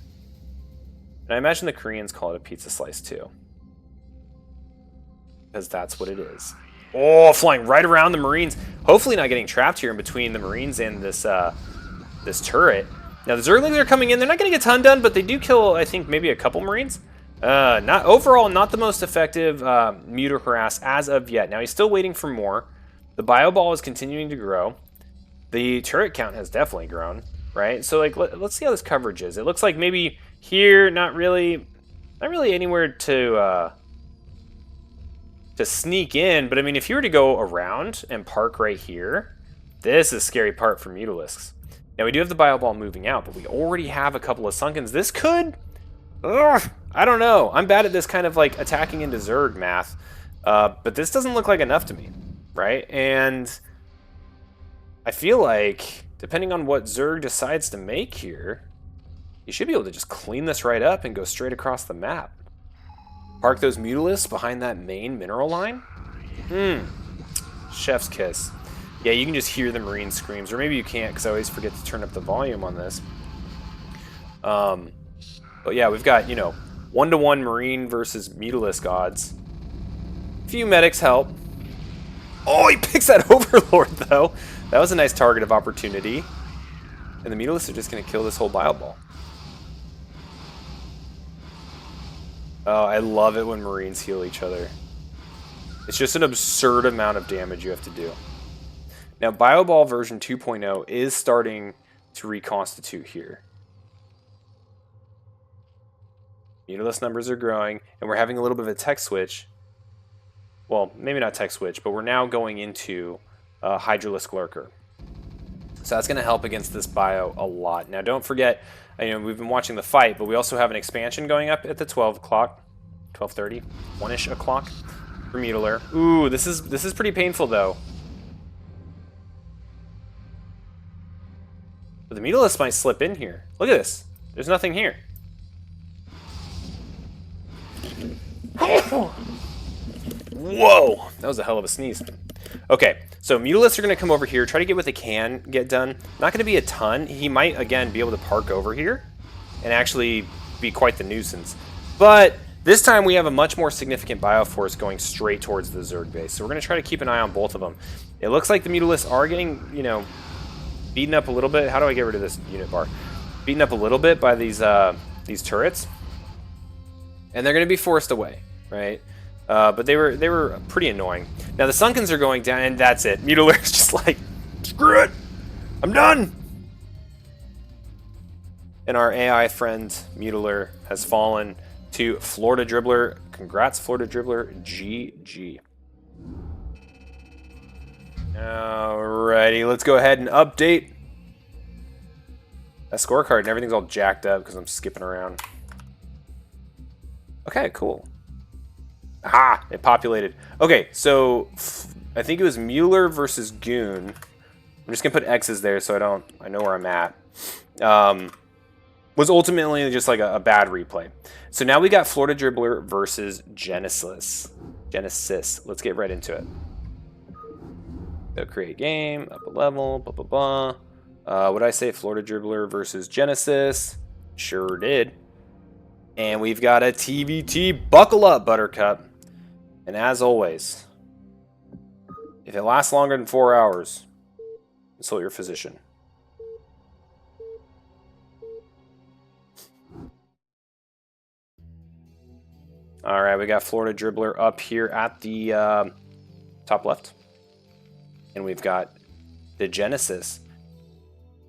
And I imagine the Koreans call it a pizza slice too, because that's what it is. Oh, flying right around the Marines. Hopefully not getting trapped here in between the Marines and this this turret. Now the Zerglings are coming in. They're not getting a ton done, but they do kill, I think, maybe a couple Marines. Not overall, not the most effective Muta Harass as of yet. Now he's still waiting for more. The Bio Ball is continuing to grow. The turret count has definitely grown, right? So like, let's see how this coverage is. It looks like maybe here, not really anywhere to sneak in. But I mean, if you were to go around and park right here, this is a scary part for Mutalisks. Now we do have the Bio Ball moving out, but we already have a couple of Sunkens. This could, I don't know. I'm bad at this kind of like attacking into Zerg math, but this doesn't look like enough to me, right? And I feel like, depending on what Zerg decides to make here, you should be able to just clean this right up and go straight across the map. Park those Mutalisks behind that main mineral line. Chef's kiss. Yeah, you can just hear the Marine screams, or maybe you can't because I always forget to turn up the volume on this. But yeah, we've got, 1-to-1 Marine versus Mutalisk odds. A few medics help. Oh, he picks that Overlord, though. That was a nice target of opportunity. And the Mutalisks are just going to kill this whole Bio Ball. Oh, I love it when Marines heal each other. It's just an absurd amount of damage you have to do. Now, Bio Ball version 2.0 is starting to reconstitute here. Mutalisk numbers are growing, and we're having a little bit of a tech switch. Well, maybe not tech switch, but we're now going into Hydralisk Lurker. So that's going to help against this bio a lot. Now, don't forget, we've been watching the fight, but we also have an expansion going up at the 12 o'clock, 12:30, 1-ish o'clock for Mutaller. Ooh, this is pretty painful, though. But the Mutalisk might slip in here. Look at this. There's nothing here. Whoa! That was a hell of a sneeze. Okay, so Mutalisks are going to come over here, try to get what they can get done. Not going to be a ton. He might, again, be able to park over here and actually be quite the nuisance. But this time we have a much more significant Bioforce going straight towards the Zerg base. So we're going to try to keep an eye on both of them. It looks like the Mutalisks are getting, beaten up a little bit. How do I get rid of this unit bar? Beaten up a little bit by these turrets. And they're going to be forced away, right? But they were pretty annoying. Now the Sunkens are going down, and that's it. Mutaller's just like, screw it, I'm done. And our AI friend Mutaller has fallen to floladriblere. Congrats, floladriblere. GG. Alrighty, let's go ahead and update that scorecard, and everything's all jacked up because I'm skipping around. Okay, cool. Aha! It populated. Okay, so I think it was Mutaller versus Goon. I'm just gonna put X's there so I know where I'm at. Was ultimately just like a bad replay. So now we got floladriblere versus Genesis. Let's get right into it. So create game, up a level, blah blah blah. What did I say? Floladriblere versus Genesis. Sure did. And we've got a TVT. Buckle up, Buttercup. And as always, if it lasts longer than 4 hours, consult your physician. All right, we got floladriblere up here at the top left. And we've got the Genesis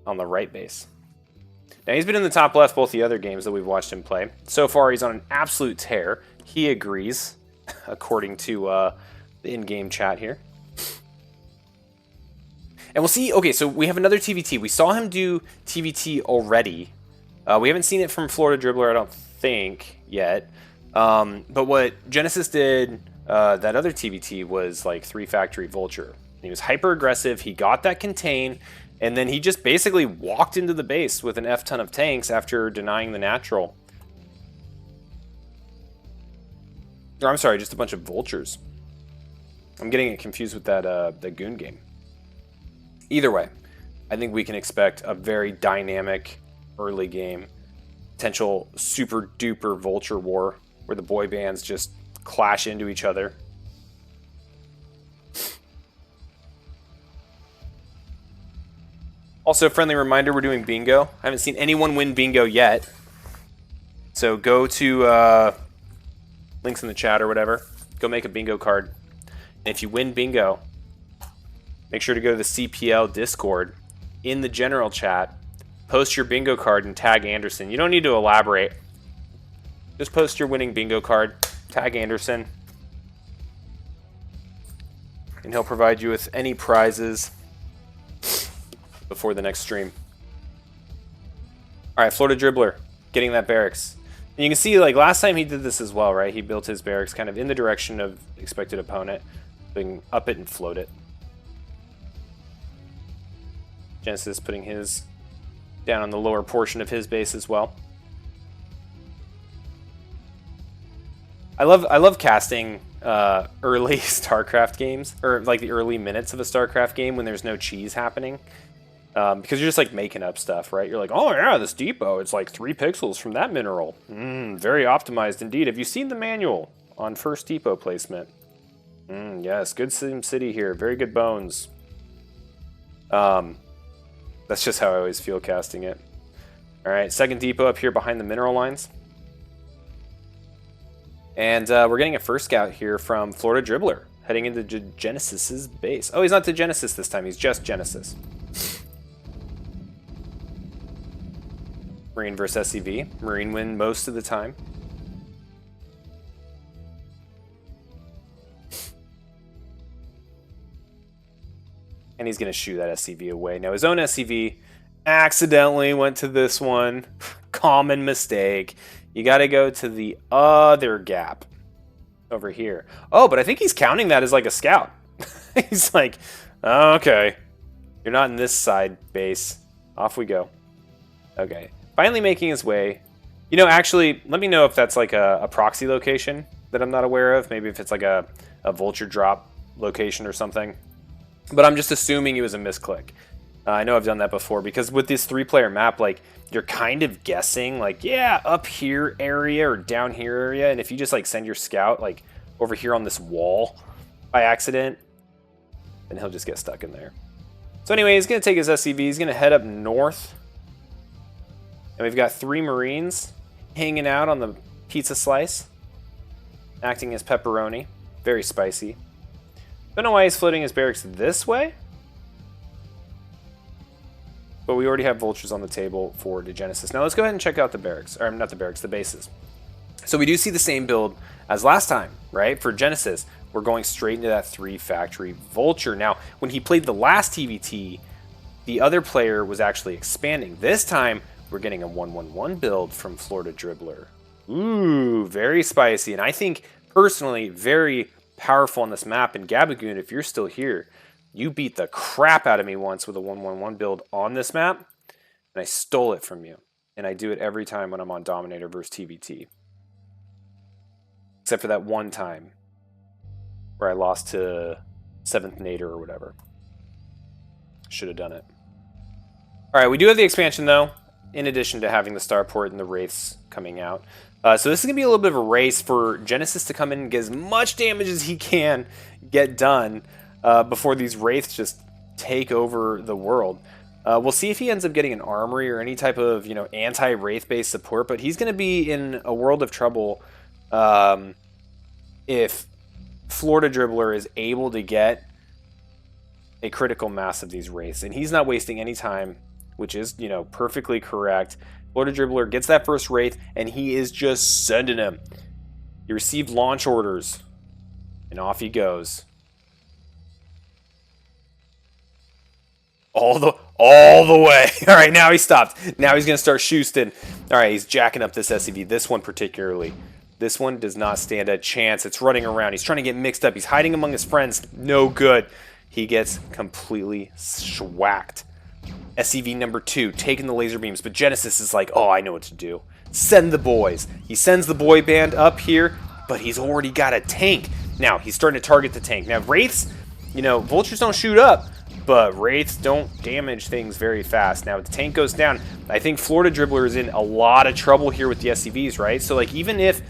on the right base. Now, he's been in the top left both the other games that we've watched him play. So far, he's on an absolute tear. He agrees, according to the in-game chat here. And we'll see. Okay, so we have another TVT. We saw him do TVT already. We haven't seen it from floladriblere, I don't think, yet. But what Genesis did, that other TVT, was like 3 Factory Vulture. He was hyper-aggressive. He got that contain. And then he just basically walked into the base with an F-ton of tanks after denying the natural. Or, I'm sorry, just a bunch of vultures. I'm getting it confused with that the Goon game. Either way, I think we can expect a very dynamic early game. Potential super duper vulture war where the boy bands just clash into each other. Also, a friendly reminder, we're doing bingo. I haven't seen anyone win bingo yet. So go to links in the chat or whatever. Go make a bingo card. And if you win bingo, make sure to go to the CPL Discord. In the general chat, post your bingo card and tag Anderson. You don't need to elaborate. Just post your winning bingo card, tag Anderson, and he'll provide you with any prizes before the next stream. All right, Florida Dribbler, getting that barracks. And you can see, like, last time he did this as well, right? He built his barracks kind of in the direction of expected opponent, putting up it and float it. Genesis putting his down on the lower portion of his base as well. I love casting early StarCraft games, or like the early minutes of a StarCraft game when there's no cheese happening, because you're just like making up stuff, right? You're like, oh yeah, this depot, it's like 3 pixels from that mineral. Very optimized indeed. Have you seen the manual on first depot placement? Yes, good Sim City here. Very good bones. That's just how I always feel casting it. All right, second depot up here behind the mineral lines. And we're getting a first scout here from Florida Dribbler, heading into Genesis's base. Oh, he's not to Genesis this time. He's just Genesis. Marine versus SCV. Marine win most of the time. And he's going to shoo that SCV away. Now, his own SCV accidentally went to this one. Common mistake. You got to go to the other gap over here. Oh, but I think he's counting that as like a scout. He's like, oh, okay, you're not in this side base. Off we go. Okay, finally making his way. You know, actually, let me know if that's like a proxy location that I'm not aware of. Maybe if it's like a vulture drop location or something. But I'm just assuming it was a misclick. I know I've done that before, because with this 3-player map, like, you're kind of guessing, like, yeah, up here area or down here area, and if you just, like, send your scout, like, over here on this wall by accident, then he'll just get stuck in there. So anyway, he's going to take his SCV, he's going to head up north, and we've got 3 Marines hanging out on the pizza slice, acting as pepperoni. Very spicy. Don't know why he's floating his barracks this way. But we already have vultures on the table for the Genesis. Now let's go ahead and check out the barracks. Or not the barracks, the bases. So we do see the same build as last time, right? For Genesis, we're going straight into that 3-factory vulture. Now, when he played the last TVT, the other player was actually expanding. This time, we're getting a 1-1-1 build from Florida Dribbler. Ooh, very spicy. And I think, personally, very powerful on this map. And Goon, if you're still here, you beat the crap out of me once with a 1-1-1 build on this map, and I stole it from you. And I do it every time when I'm on Dominator versus TVT. Except for that one time where I lost to 7th Nader or whatever. Should have done it. Alright, we do have the expansion though, in addition to having the starport and the wraiths coming out. So this is going to be a little bit of a race for Genesis to come in and get as much damage as he can get done before these wraiths just take over the world. We'll see if he ends up getting an armory or any type of, you know, anti-wraith based support, but he's going to be in a world of trouble if Florida Dribbler is able to get a critical mass of these wraiths, and he's not wasting any time, which is, you know, perfectly correct. Florida Dribbler gets that first wraith, and he is just sending him. He received launch orders, and off he goes. All the way. All right, now he stopped. Now he's going to start shoosting. All right, he's jacking up this SCV. This one particularly. This one does not stand a chance. It's running around. He's trying to get mixed up. He's hiding among his friends. No good. He gets completely schwacked. SCV number 2, taking the laser beams. But Genesis is like, oh, I know what to do. Send the boys. He sends the boy band up here, but he's already got a tank. Now, he's starting to target the tank. Now, wraiths, you know, vultures don't shoot up, but wraiths don't damage things very fast. Now, the tank goes down. I think Florida Dribbler is in a lot of trouble here with the SCVs, right? So, like, even if,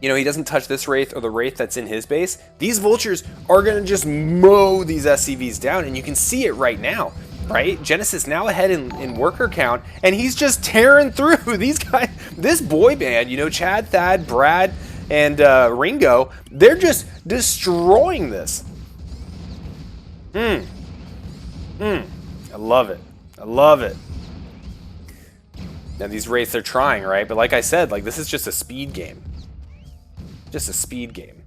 you know, he doesn't touch this wraith or the wraith that's in his base, these vultures are going to just mow these SCVs down, and you can see it right now. right? Genesis now ahead in worker count, and he's just tearing through these guys. This boy band, you know, Chad, Thad, Brad, and Ringo, they're just destroying this. I love it. I love it. Now these wraiths are trying, right? But like I said, like this is just a speed game. Just a speed game.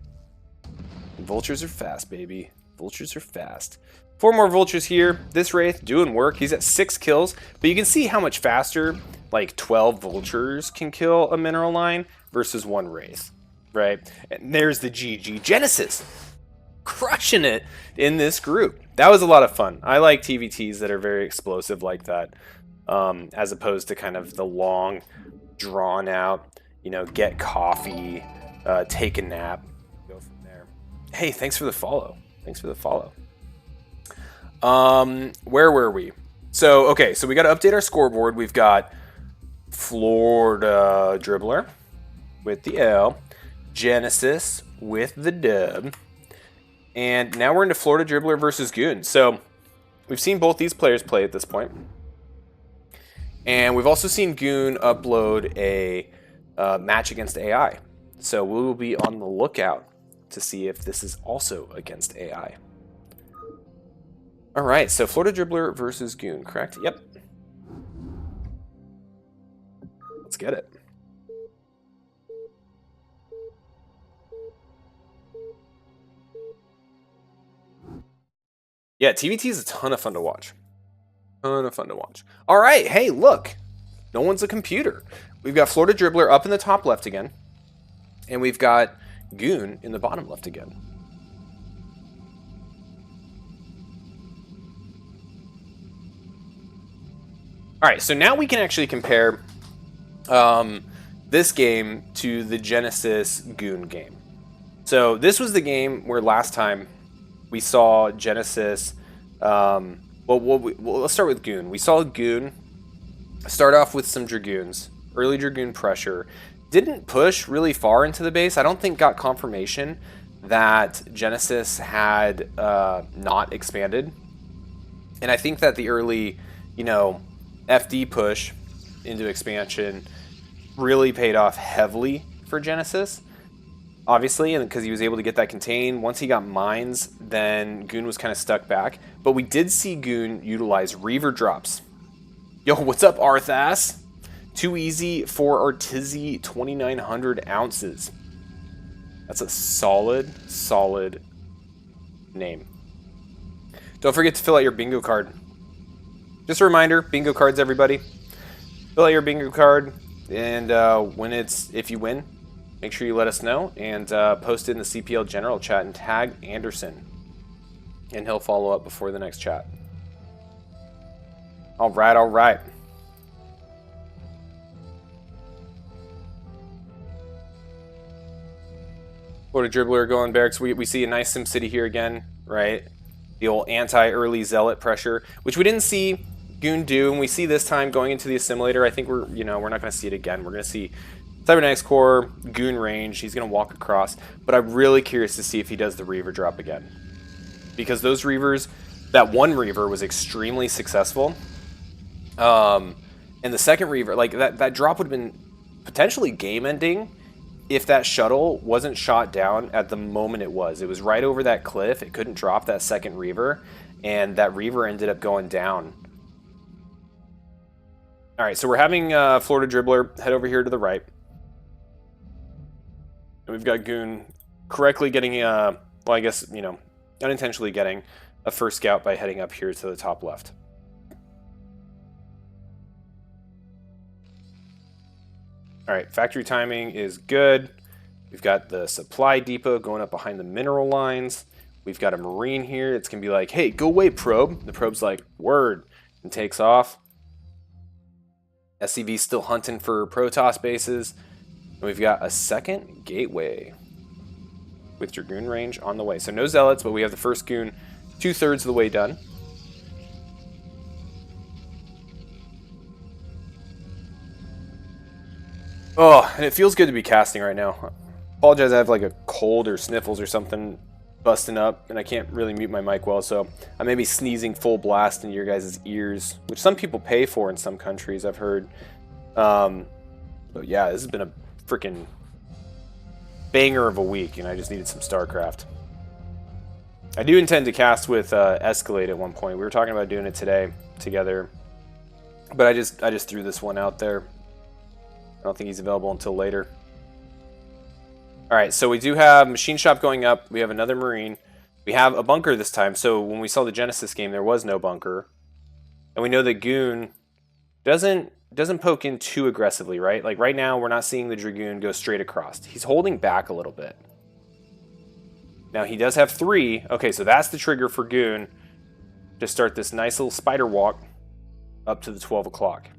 Vultures are fast, baby. Vultures are fast. 4 more vultures here. This wraith doing work. He's at 6 kills, but you can see how much faster like 12 vultures can kill a mineral line versus 1 wraith, right? And there's the GG Genesis crushing it in this group. That was a lot of fun. I like TVTs that are very explosive like that, as opposed to kind of the long, drawn out, you know, get coffee, take a nap, go from there. Hey, thanks for the follow. Thanks for the follow. Where were we? So, okay, so we got to update our scoreboard. We've got Florida Dribbler with the L, Genesis with the dub, and now we're into Florida Dribbler versus Goon. So, we've seen both these players play at this point. And we've also seen Goon upload a match against AI. So we will be on the lookout to see if this is also against AI. All right, so Florida Dribbler versus Goon, correct? Yep. Let's get it. Yeah, TVT is a ton of fun to watch. Ton of fun to watch. All right, hey, look. No one's a computer. We've got Florida Dribbler up in the top left again. And we've got Goon in the bottom left again. All right, so now we can actually compare this game to the Genesis Goon game. So this was the game where last time we saw Genesis... well, let's start with Goon. We saw Goon start off with some Dragoons, early Dragoon pressure. Didn't push really far into the base. I don't think got confirmation that Genesis had not expanded. And I think that the early, you know, FD push into expansion really paid off heavily for Genesis. Obviously, and because he was able to get that contain. Once he got mines, then Goon was kind of stuck back. But we did see Goon utilize Reaver drops. Yo, what's up, Arthas? Too easy for Artizi, 2,900 ounces. That's a solid name. Don't forget to fill out your bingo card. Just a reminder, bingo cards, everybody. Fill out your bingo card, and if you win, make sure you let us know and post it in the CPL general chat and tag Anderson. And he'll follow up before the next chat. All right, all right. Florida Dribbler going barracks. We see a nice SimCity here again, right? The old anti-early zealot pressure, which we didn't see Goon do, and we see this time going into the assimilator. I think we're not going to see it again. We're going to see Cybernetics Core, Goon range. He's going to walk across, but I'm really curious to see if he does the Reaver drop again, because those Reavers, that one Reaver was extremely successful, and the second Reaver, like that drop would have been potentially game-ending if that shuttle wasn't shot down at the moment it was. It was right over that cliff. It couldn't drop that second Reaver, and that Reaver ended up going down. All right, so we're having Florida Dribbler head over here to the right. And we've got Goon correctly getting, well, I guess, unintentionally getting a first scout by heading up here to the top left. All right, factory timing is good. We've got the supply depot going up behind the mineral lines. We've got a Marine here. It's going to be like, hey, go away, probe. The probe's like, word, and takes off. SCV's still hunting for Protoss bases. And we've got a second gateway with Dragoon range on the way. So no Zealots, but we have the first Goon 2/3 of the way done. Oh, and it feels good to be casting right now. Apologize, I have like a cold or sniffles or something. busting up, and I can't really mute my mic well, so I may be sneezing full blast into your guys' ears, which some people pay for in some countries, I've heard. But yeah, this has been a freaking banger of a week, and I just needed some Starcraft. I do intend to cast with Escalade at one point. We were talking about doing it today together, but I just threw this one out there. I don't think he's available until later. All right, so we do have Machine Shop going up. We have another Marine. We have a bunker this time. So when we saw the Genesis game, there was no bunker. And we know that Goon doesn't poke in too aggressively, right? Like right now, we're not seeing the Dragoon go straight across. He's holding back a little bit. Now he does have 3. Okay, so that's the trigger for Goon to start this nice little spider walk up to the 12 o'clock.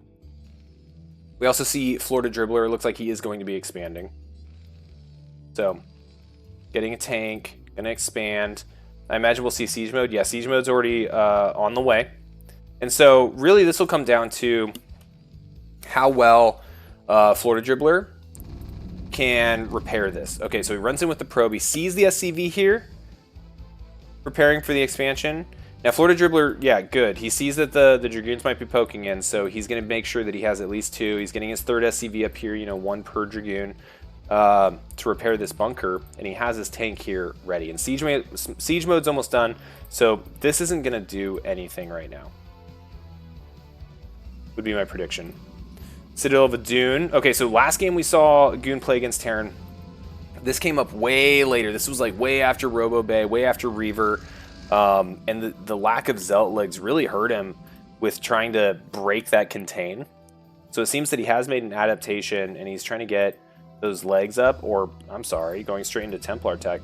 We also see Florida Dribbler. It looks like he is going to be expanding. So, getting a tank, going to expand. I imagine we'll see Siege Mode. Yeah, Siege Mode's already on the way. And so, really, this will come down to how well Florida Dribbler can repair this. Okay, so he runs in with the probe. He sees the SCV here, preparing for the expansion. Now, Florida Dribbler, yeah, good. He sees that the Dragoons might be poking in, so he's going to make sure that he has at least 2. He's getting his 3rd SCV up here, 1 per Dragoon. To repair this bunker, and he has his tank here ready. And siege mode's almost done, so this isn't going to do anything right now. Would be my prediction. Citadel of Adun. Okay, so last game we saw Goon play against Terran. This came up way later. This was like way after Robo Bay, way after Reaver. And the lack of Zealot legs really hurt him with trying to break that contain. So it seems that he has made an adaptation, and he's trying to get those legs up, or I'm sorry, going straight into Templar tech.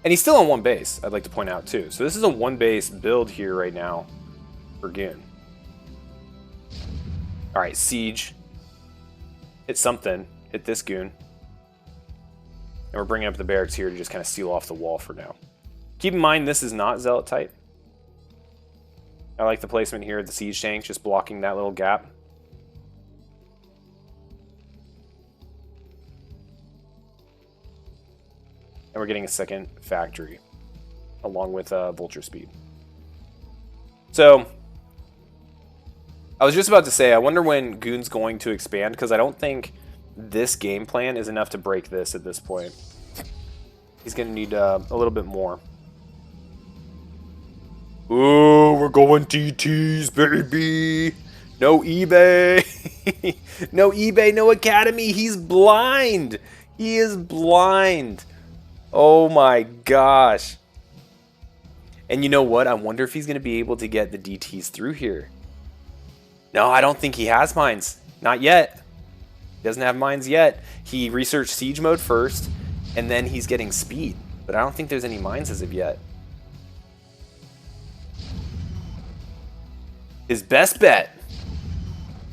And he's still on 1 base, I'd like to point out too. So this is a 1 base build here right now for Goon. Alright, Siege. Hit something. Hit this Goon. And we're bringing up the barracks here to just kind of seal off the wall for now. Keep in mind, this is not Zealot type. I like the placement here of the Siege tank, just blocking that little gap. And we're getting a 2nd factory, along with Vulture Speed. So, I was just about to say, I wonder when Goon's going to expand, because I don't think this game plan is enough to break this at this point. He's going to need a little bit more. Ooh, we're going DTs, baby! No eBay! No eBay, no Academy! He's blind! He is blind! Oh my gosh. And you know what? I wonder if he's going to be able to get the DTs through here. No, I don't think he has mines. Not yet. He doesn't have mines yet. He researched Siege Mode first, and then he's getting speed. But I don't think there's any mines as of yet. His best bet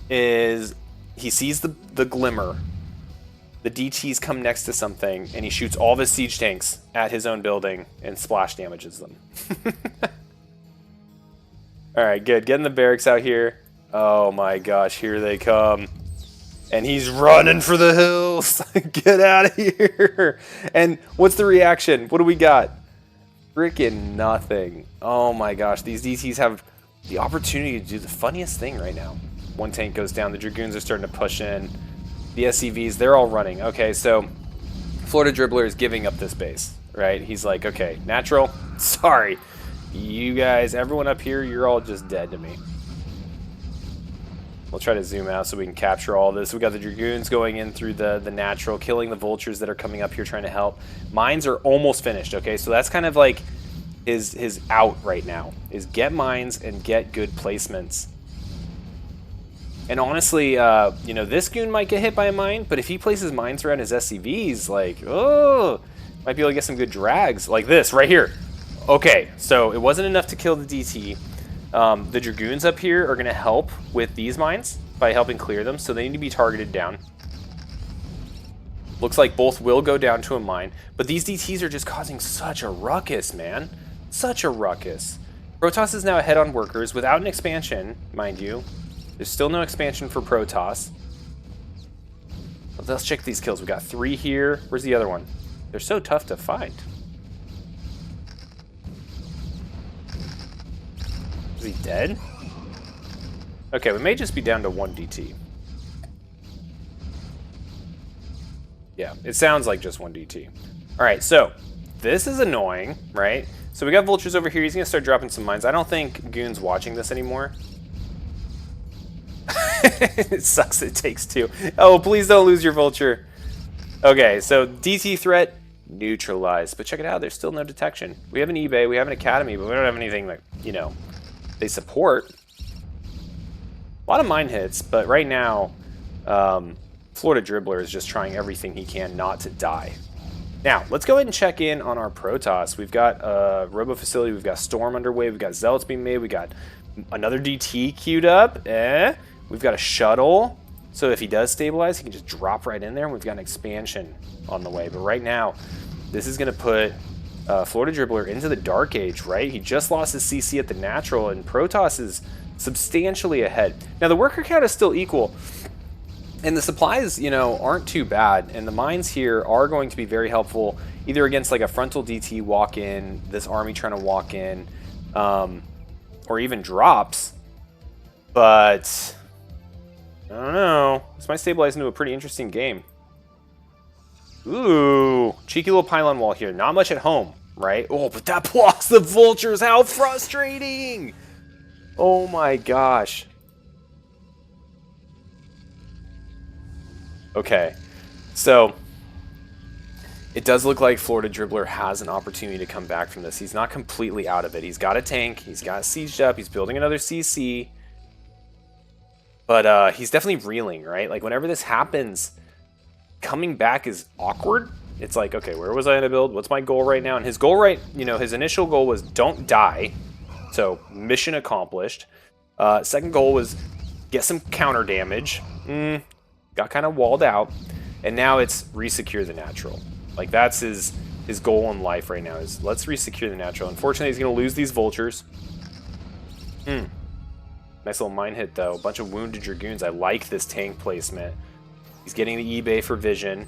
is he sees the glimmer. The DTs come next to something, and he shoots all of his siege tanks at his own building and splash damages them. Alright, good. Getting the barracks out here. Oh my gosh, here they come. And he's running for the hills. Get out of here. And what's the reaction? What do we got? Freaking nothing. Oh my gosh, these DTs have the opportunity to do the funniest thing right now. 1 tank goes down. The Dragoons are starting to push in. The SCVs, they're all running. Okay, so Florida Dribbler is giving up this base, right? He's like, okay, natural, sorry. You guys, everyone up here, you're all just dead to me. We'll try to zoom out so we can capture all this. We got the Dragoons going in through the natural, killing the Vultures that are coming up here trying to help. Mines are almost finished, okay? So that's kind of like his out right now, is get mines and get good placements. And honestly, this Goon might get hit by a mine, but if he places mines around his SCVs, like, oh, might be able to get some good drags, like this right here. Okay, so it wasn't enough to kill the DT. The Dragoons up here are going to help with these mines by helping clear them, so they need to be targeted down. Looks like both will go down to a mine, but these DTs are just causing such a ruckus, man. Such a ruckus. Protoss is now ahead on workers without an expansion, mind you. There's still no expansion for Protoss. let's check these kills. We got 3 here. Where's the other one? They're so tough to find. Is he dead? Okay, we may just be down to 1 DT. Yeah, it sounds like just 1 DT. All right, so this is annoying, right? So we got vultures over here. He's going to start dropping some mines. I don't think Goon's watching this anymore. It sucks it takes 2. Oh, please don't lose your vulture. Okay, so DT threat neutralized. But check it out, there's still no detection. We have an eBay, we have an academy, but we don't have anything that, you know, they support. A lot of mine hits, but right now, Florida Dribbler is just trying everything he can not to die. Now, let's go ahead and check in on our Protoss. We've got a Robo Facility, we've got Storm underway, we've got Zealots being made, we got another DT queued up. We've got a Shuttle, so if he does stabilize, he can just drop right in there, and we've got an expansion on the way. But right now, this is going to put Florida Dribbler into the Dark Age, right? He just lost his CC at the Natural, and Protoss is substantially ahead. Now, the worker count is still equal, and the supplies, you know, aren't too bad, and the mines here are going to be very helpful, either against like a frontal DT walk-in, this army trying to walk in, or even drops. But I don't know. This might stabilize into a pretty interesting game. Ooh, cheeky little pylon wall here. Not much at home, right? Oh, but that blocks the vultures. How frustrating! Oh my gosh. Okay, so it does look like Florida Dribbler has an opportunity to come back from this. He's not completely out of it. He's got a tank. He's got sieged up. He's building another CC. But he's definitely reeling, right? Like, whenever this happens, coming back is awkward. It's like, okay, where was I in a build? What's my goal right now? And his goal his initial goal was don't die. So, mission accomplished. Second goal was get some counter damage. Got kind of walled out. And now it's resecure the Natural. Like, that's his goal in life right now, is let's resecure the Natural. Unfortunately, he's going to lose these vultures. Nice little mine hit, though. A bunch of wounded Dragoons. I like this tank placement. He's getting the eBay for vision.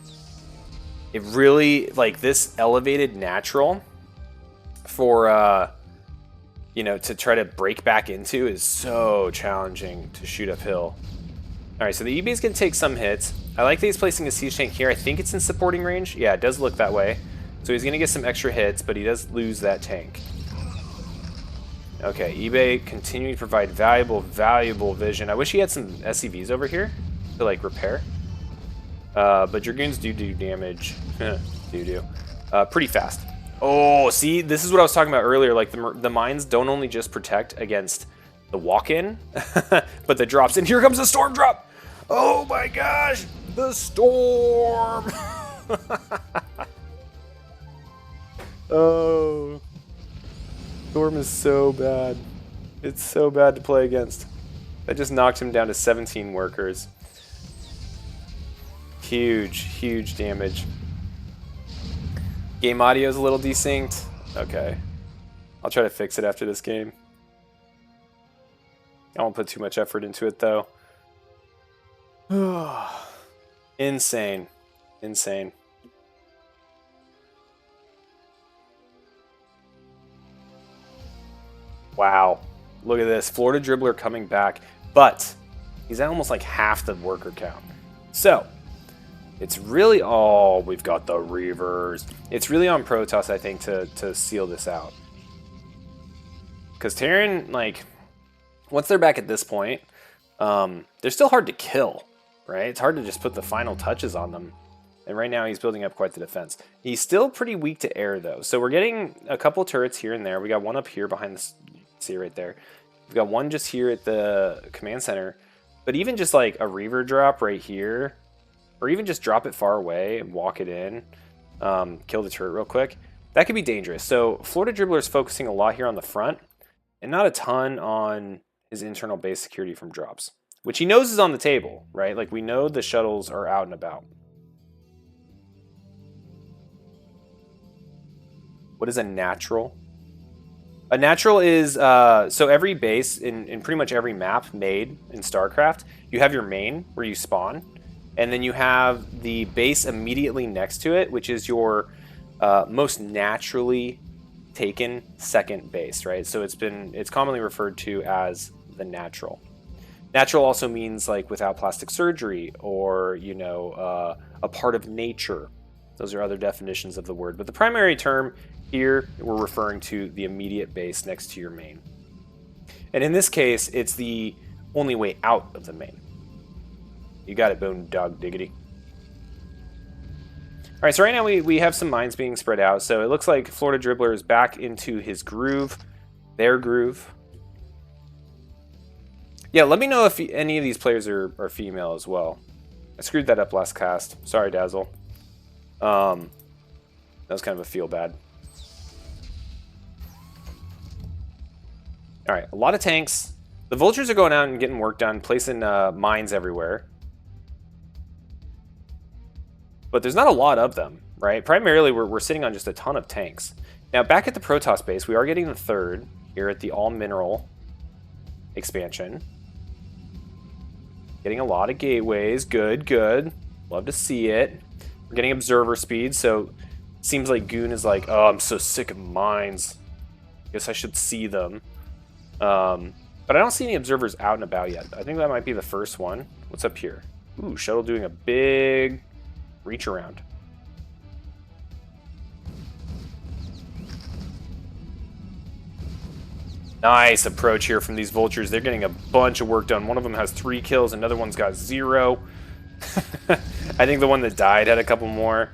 It really, like, this elevated Natural for, you know, to try to break back into is so challenging to shoot uphill. All right, so the eBay is going to take some hits. I like that he's placing a siege tank here. I think it's in supporting range. Yeah, it does look that way. So he's going to get some extra hits, but he does lose that tank. Okay, eBay continuing to provide valuable vision. I wish he had some SCVs over here to, like, repair. But Dragoons do damage. Pretty fast. Oh, see, this is what I was talking about earlier. Like, the mines don't only just protect against the walk-in, but the drops. And here comes the storm drop. Oh my gosh, the storm. Oh. Storm is so bad. It's so bad to play against. That just knocked him down to 17 workers. Huge damage. Game audio is a little desynced. Okay. I'll try to fix it after this game. I won't put too much effort into it, though. Insane. Wow. Look at this. Florida Dribbler coming back, but he's at almost like half the worker count. So, it's really all... We've got the Reavers. It's really on Protoss, I think, to seal this out. Because Terran, like, once they're back at this point, they're still hard to kill, right? It's hard to just put the final touches on them. And right now, he's building up quite the defense. He's still pretty weak to air, though. So we're getting a couple turrets here and there. We got one up here behind this... See right there. We've got one just here at the command center. But even just like a Reaver drop right here, or even just drop it far away and walk it in, kill the turret real quick, that could be dangerous. So Florida Dribbler is focusing a lot here on the front and not a ton on his internal base security from drops, which he knows is on the table, right? Like, we know the shuttles are out and about. What is a natural? A natural is, so every base in pretty much every map made in StarCraft, you have your main where you spawn, And then you have the base immediately next to it, which is your most naturally taken second base, right? So it's commonly referred to as the natural. Natural also means like without plastic surgery, or a part of nature. Those are other definitions of the word, but the primary term here, we're referring to the immediate base next to your main. And in this case, it's the only way out of the main. You got it, Bone Dog Diggity. All right, so right now we have some mines being spread out. So it looks like Florida Dribbler is back into his groove, their groove. Yeah, let me know if any of these players are female as well. I screwed that up last cast. Sorry, Dazzle. That was kind of a feel bad. All right, a lot of tanks. The vultures are going out and getting work done, placing mines everywhere. But there's not a lot of them, right? Primarily, we're sitting on just a ton of tanks. Now, back at the Protoss base, we are getting the third here at the all-mineral expansion. Getting a lot of gateways. Good, good. Love to see it. We're getting observer speed, so it seems like Goon is like, oh, I'm so sick of mines. Guess I should see them. But I don't see any observers out and about yet. I think that might be the first one. What's up here? Ooh, shuttle doing a big reach around. Nice approach here from these vultures. They're getting a bunch of work done. One of them has 3 kills. Another one's got 0. I think the one that died had a couple more.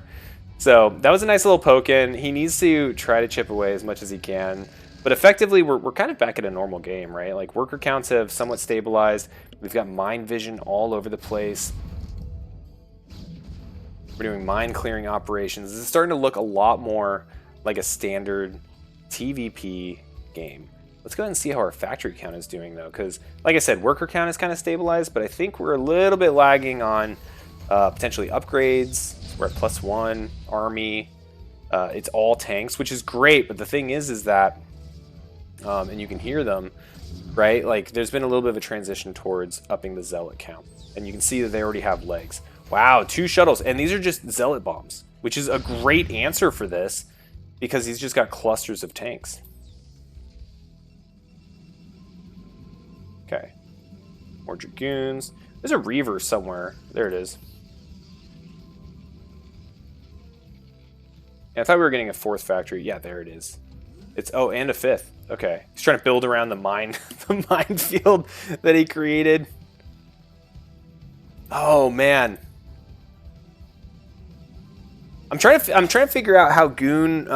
So that was a nice little poke in. He needs to try to chip away as much as he can. But effectively, we're kind of back at a normal game, right? Like, worker counts have somewhat stabilized. We've got mine vision all over the place. We're doing mine clearing operations. This is starting to look a lot more like a standard TVP game. Let's go ahead and see how our factory count is doing, though, because, like I said, worker count is kind of stabilized, but I think we're a little bit lagging on potentially upgrades. We're at +1, army. It's all tanks, which is great, but the thing is that, and you can hear them, right? Like, there's been a little bit of a transition towards upping the zealot count, and you can see that they already have legs. Wow, 2 shuttles, and these are just zealot bombs, which is a great answer for this, because he's just got clusters of tanks. Okay, more dragoons. There's a reaver somewhere. There it is. Yeah, I thought we were getting a 4th factory. Yeah, there it is. It's and a 5th. Okay, he's trying to build around the the minefield that he created. Oh man, I'm trying to figure out how Goon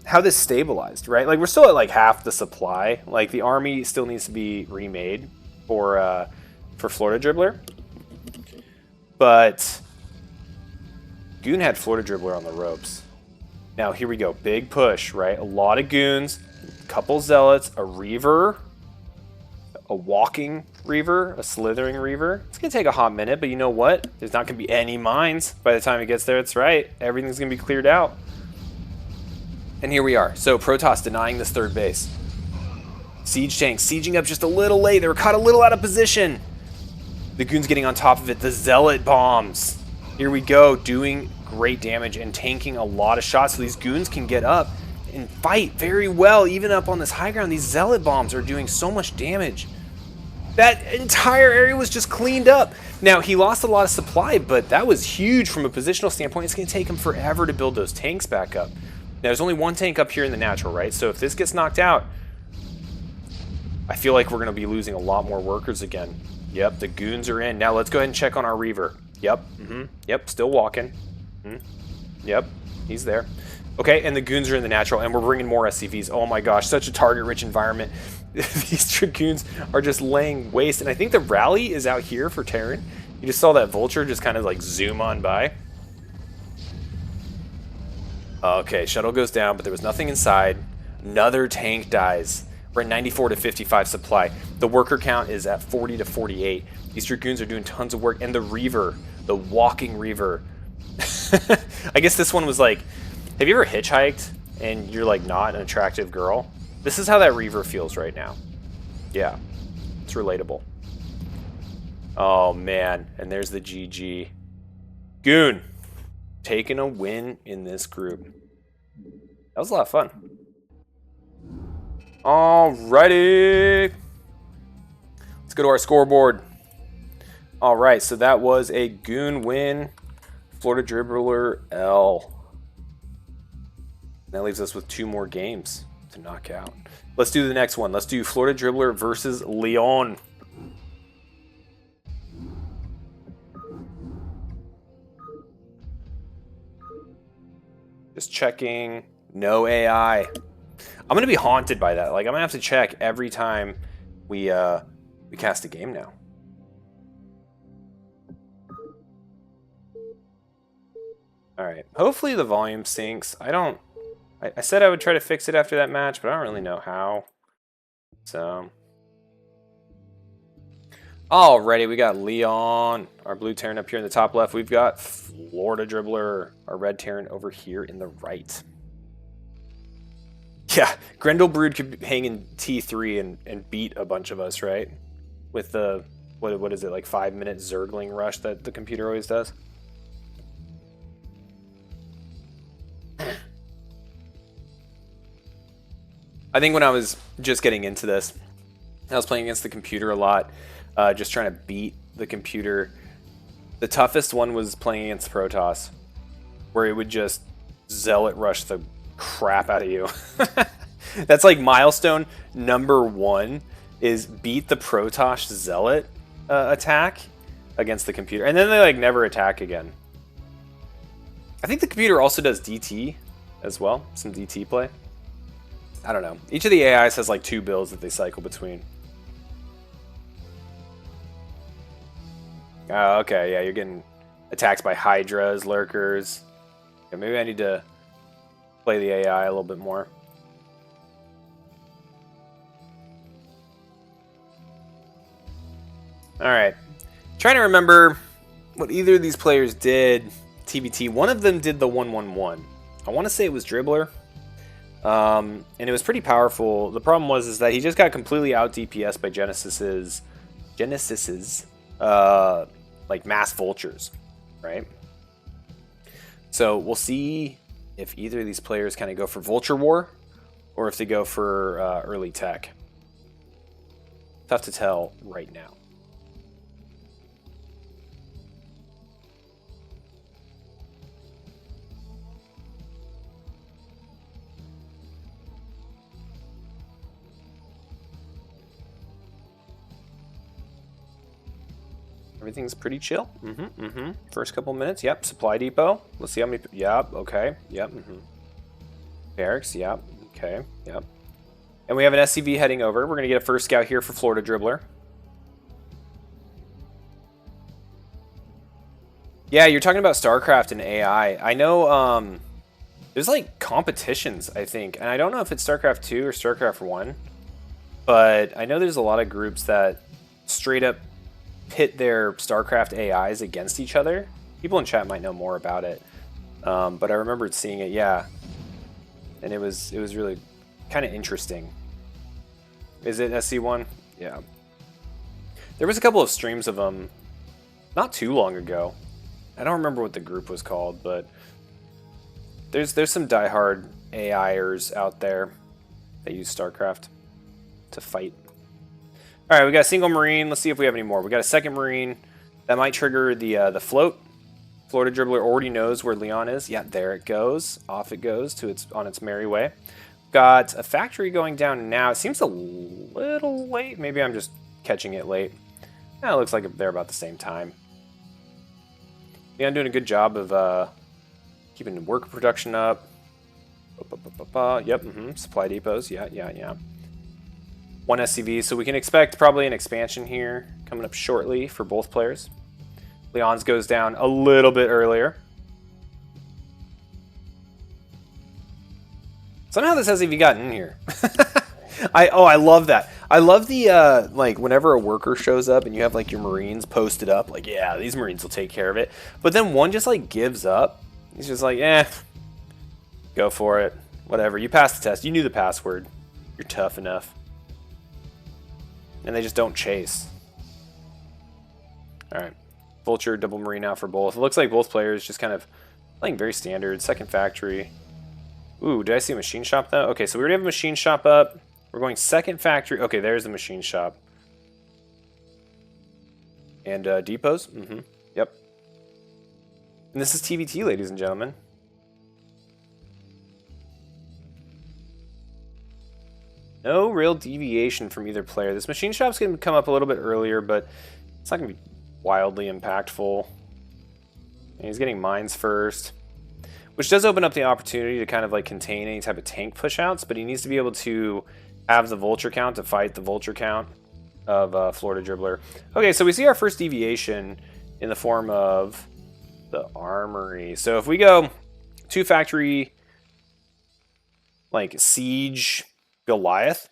how this stabilized, right? Like, we're still at like half the supply. Like, the army still needs to be remade for Florida Dribbler, but Goon had Florida Dribbler on the ropes. Now here we go, big push, right? A lot of goons, a couple zealots, a reaver, a walking reaver, a slithering reaver. It's gonna take a hot minute, but you know what? There's not gonna be any mines by the time it gets there. It's right. Everything's gonna be cleared out. And here we are. So Protoss denying this 3rd base. Siege tanks sieging up just a little late. They were caught a little out of position. The goons getting on top of it. The zealot bombs. Here we go, doing great damage and tanking a lot of shots so these goons can get up and fight very well. Even up on this high ground, these zealot bombs are doing so much damage. That entire area was just cleaned up. Now, he lost a lot of supply, but that was huge from a positional standpoint. It's going to take him forever to build those tanks back up. Now, there's only 1 tank up here in the natural, right? So if this gets knocked out, I feel like we're going to be losing a lot more workers again. Yep, the goons are in. Now let's go ahead and check on our reaver. Yep, yep, still walking. Yep, he's there. Okay, and the goons are in the natural, and we're bringing more SCVs. Oh my gosh, such a target-rich environment. These dragoons are just laying waste, and I think the rally is out here for Terran. You just saw that vulture just kind of like zoom on by. Okay, shuttle goes down, but there was nothing inside. Another tank dies. We're at 94 to 55 supply. The worker count is at 40 to 48. These dragoons are doing tons of work, and the reaver, the walking reaver. I guess this one was like, have you ever hitchhiked and you're like not an attractive girl? This is how that reaver feels right now. Yeah, it's relatable. Oh, man. And there's the GG. Goon. Taking a win in this group. That was a lot of fun. Alrighty. Let's go to our scoreboard. Alright, so that was a Goon win. Florida Dribbler L. That leaves us with 2 more games to knock out. Let's do the next one. Let's do Florida Dribbler versus Leon. Just checking. No AI. I'm gonna be haunted by that. Like, I'm gonna have to check every time we cast a game now. All right. Hopefully the volume syncs. I said I would try to fix it after that match, but I don't really know how. So. Alrighty, we got Leon, our blue Terran up here in the top left. We've got Florida Dribbler, our red Terran over here in the right. Yeah, Grendelbrood could hang in T3 and beat a bunch of us, right? With the, what is it, like 5-minute Zergling rush that the computer always does? I think when I was just getting into this, I was playing against the computer a lot, just trying to beat the computer. The toughest one was playing against Protoss, where it would just zealot rush the crap out of you. That's like milestone number 1 is beat the Protoss zealot attack against the computer, and then they like never attack again. I think the computer also does DT as well, some DT play. I don't know. Each of the AIs has like 2 builds that they cycle between. Oh, okay, yeah, you're getting attacked by Hydras, Lurkers. Okay, maybe I need to play the AI a little bit more. Alright. Trying to remember what either of these players did. TBT. One of them did the 1-1-1. I want to say it was Dribbler. And it was pretty powerful. The problem was that he just got completely out DPS by Genesis's like mass vultures, right? So we'll see if either of these players kind of go for Vulture War or if they go for early tech. Tough to tell right now. Everything's pretty chill. First couple minutes. Yep. Supply depot. Let's see how many. Yep. Okay. Yep. Barracks. Yep. Okay. Yep. And we have an SCV heading over. We're going to get a first scout here for Florida Dribbler. Yeah, you're talking about Starcraft and AI. I know there's like competitions, I think. And I don't know if it's Starcraft 2 or Starcraft 1. But I know there's a lot of groups that straight up pit their StarCraft AIs against each other. People in chat might know more about it, but I remembered seeing it, yeah, and it was really kind of interesting. Is it SC1? Yeah. There was a couple of streams of them not too long ago. I don't remember what the group was called, but there's some diehard AIers out there that use StarCraft to fight. All right, we got a single Marine. Let's see if we have any more. We got a second Marine. That might trigger the float. Florida Dribbler already knows where Leon is. Yeah, there it goes. Off it goes to on its merry way. Got a factory going down now. It seems a little late. Maybe I'm just catching it late. Yeah, it looks like they're about the same time. Leon doing a good job of keeping the worker production up. Yep, supply depots. Yeah. 1 SCV, so we can expect probably an expansion here coming up shortly for both players. Leon's goes down a little bit earlier. Somehow this hasn't even gotten in here. I love that. I love the like whenever a worker shows up and you have like your Marines posted up, like yeah, these Marines will take care of it. But then one just like gives up. He's just like, go for it. Whatever. You passed the test. You knew the password. You're tough enough. And they just don't chase. All right. Vulture, double marine out for both. It looks like both players just kind of playing very standard. Second factory. Ooh, did I see a machine shop though? Okay, so we already have a machine shop up. We're going second factory. Okay, there's the machine shop. And depots. Yep. And this is TVT, ladies and gentlemen. No real deviation from either player. This machine shop's going to come up a little bit earlier, but it's not going to be wildly impactful. And he's getting mines first, which does open up the opportunity to kind of like contain any type of tank pushouts, but he needs to be able to have the vulture count to fight the vulture count of Florida Dribbler. Okay, so we see our first deviation in the form of the armory. So if we go 2 factory, like siege Goliath,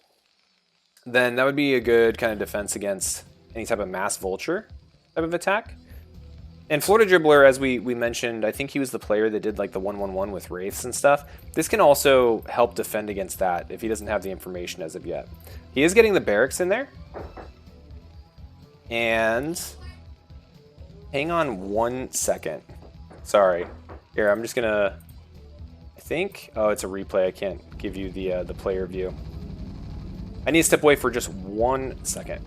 then that would be a good kind of defense against any type of mass vulture type of attack. And Florida Dribbler, as we mentioned, I think he was the player that did like the 1-1-1 with wraiths and stuff. This can also help defend against that if he doesn't have the information as of yet. He is getting the barracks in there. And hang on 1 second. Sorry. Here, I'm just gonna, I think, oh, it's a replay. I can't give you the player view. I need to step away for just 1 second.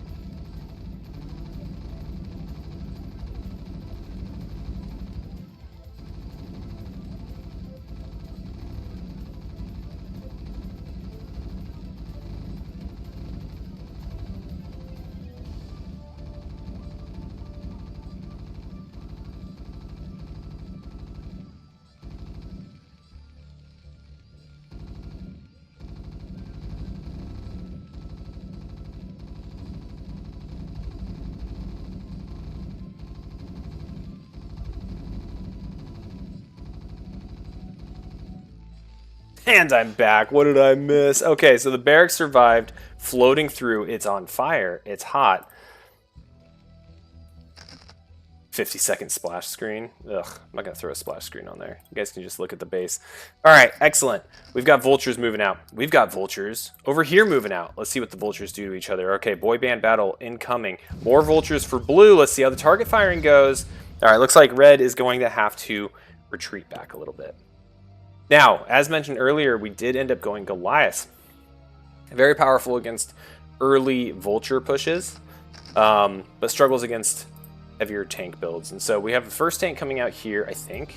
And I'm back. What did I miss? Okay, so the barracks survived, floating through. It's on fire. It's hot. 50-second splash screen. Ugh, I'm not going to throw a splash screen on there. You guys can just look at the base. All right, excellent. We've got vultures moving out. We've got vultures over here moving out. Let's see what the vultures do to each other. Okay, boy band battle incoming. More vultures for blue. Let's see how the target firing goes. All right, looks like red is going to have to retreat back a little bit. Now, as mentioned earlier, we did end up going Goliath. Very powerful against early vulture pushes, but struggles against heavier tank builds. And so we have the first tank coming out here, I think.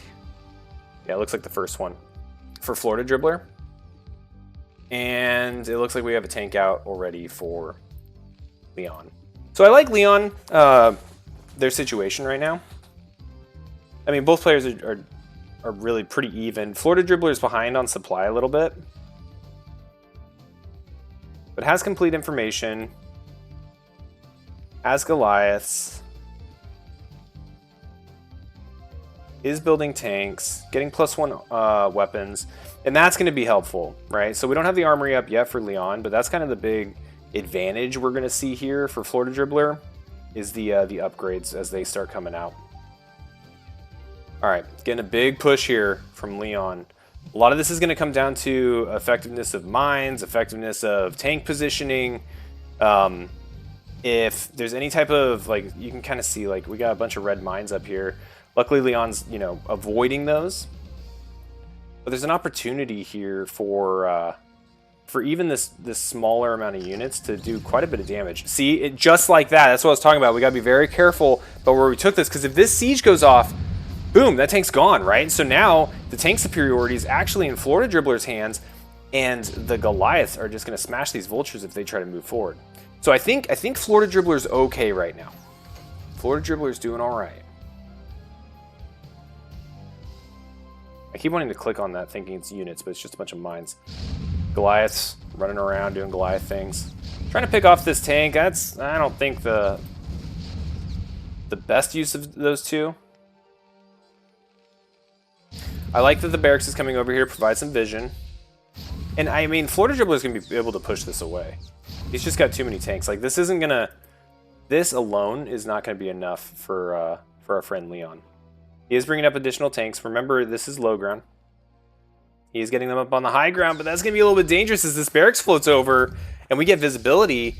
Yeah, it looks like the first one for Florida Dribbler. And it looks like we have a tank out already for Leon. So I like Leon, their situation right now. I mean, both players are really pretty even. Florida Dribbler is behind on supply a little bit, but has complete information, has Goliaths, is building tanks, getting +1 weapons, and that's going to be helpful, right? So we don't have the armory up yet for Leon, but that's kind of the big advantage we're going to see here for Florida Dribbler is the upgrades as they start coming out. All right, getting a big push here from Leon. A lot of this is going to come down to effectiveness of mines, effectiveness of tank positioning. If there's any type of, like, you can kind of see, like, we got a bunch of red mines up here. Luckily, Leon's, you know, avoiding those. But there's an opportunity here for even this smaller amount of units to do quite a bit of damage. See, it just like that. That's what I was talking about. We got to be very careful about where we took this, because if this siege goes off, boom, that tank's gone, right? So now the tank superiority is actually in Florida Dribbler's hands, and the Goliaths are just going to smash these vultures if they try to move forward. So I think Florida Dribbler's okay right now. Florida Dribbler's doing all right. I keep wanting to click on that thinking it's units, but it's just a bunch of mines. Goliaths running around doing Goliath things. Trying to pick off this tank. That's, I don't think, the best use of those two. I like that the barracks is coming over here to provide some vision. And I mean, Florida Dribbler is going to be able to push this away. He's just got too many tanks. Like, this isn't going to... This alone is not going to be enough for our friend Leon. He is bringing up additional tanks. Remember, this is low ground. He is getting them up on the high ground, but that's going to be a little bit dangerous as this barracks floats over and we get visibility.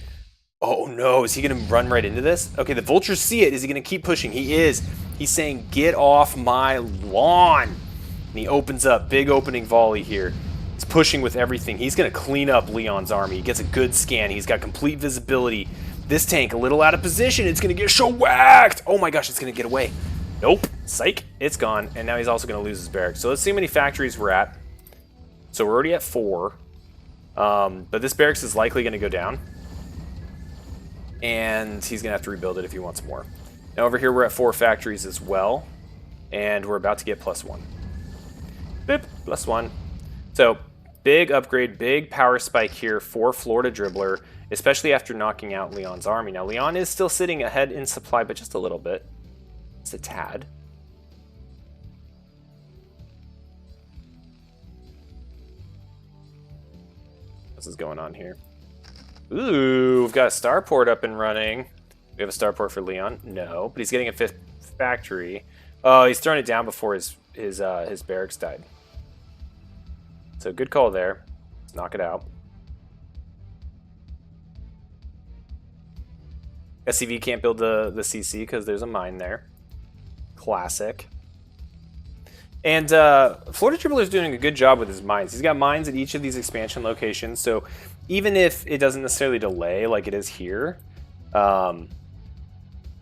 Oh no, is he going to run right into this? Okay, the vultures see it. Is he going to keep pushing? He is. He's saying, get off my lawn. And he opens up, big opening volley here. He's pushing with everything. He's going to clean up Leon's army. He gets a good scan. He's got complete visibility. This tank, a little out of position. It's going to get whacked. Oh my gosh, it's going to get away. Nope. Psych. It's gone. And now he's also going to lose his barracks. So let's see how many factories we're at. So we're already at 4. But this barracks is likely going to go down. And he's going to have to rebuild it if he wants more. Now over here we're at 4 factories as well. And we're about to get +1. Boop, +1. So big upgrade, big power spike here for Florida Dribbler, especially after knocking out Leon's army. Now Leon is still sitting ahead in supply, but just a little bit. Just a tad. What is going on here? Ooh, we've got a starport up and running. We have a starport for Leon. No, but he's getting a 5th factory. Oh, he's throwing it down before his barracks died. So good call there. Let's knock it out. SCV can't build the CC because there's a mine there. Classic. And Florida Dribbler is doing a good job with his mines. He's got mines at each of these expansion locations, so even if it doesn't necessarily delay like it is here,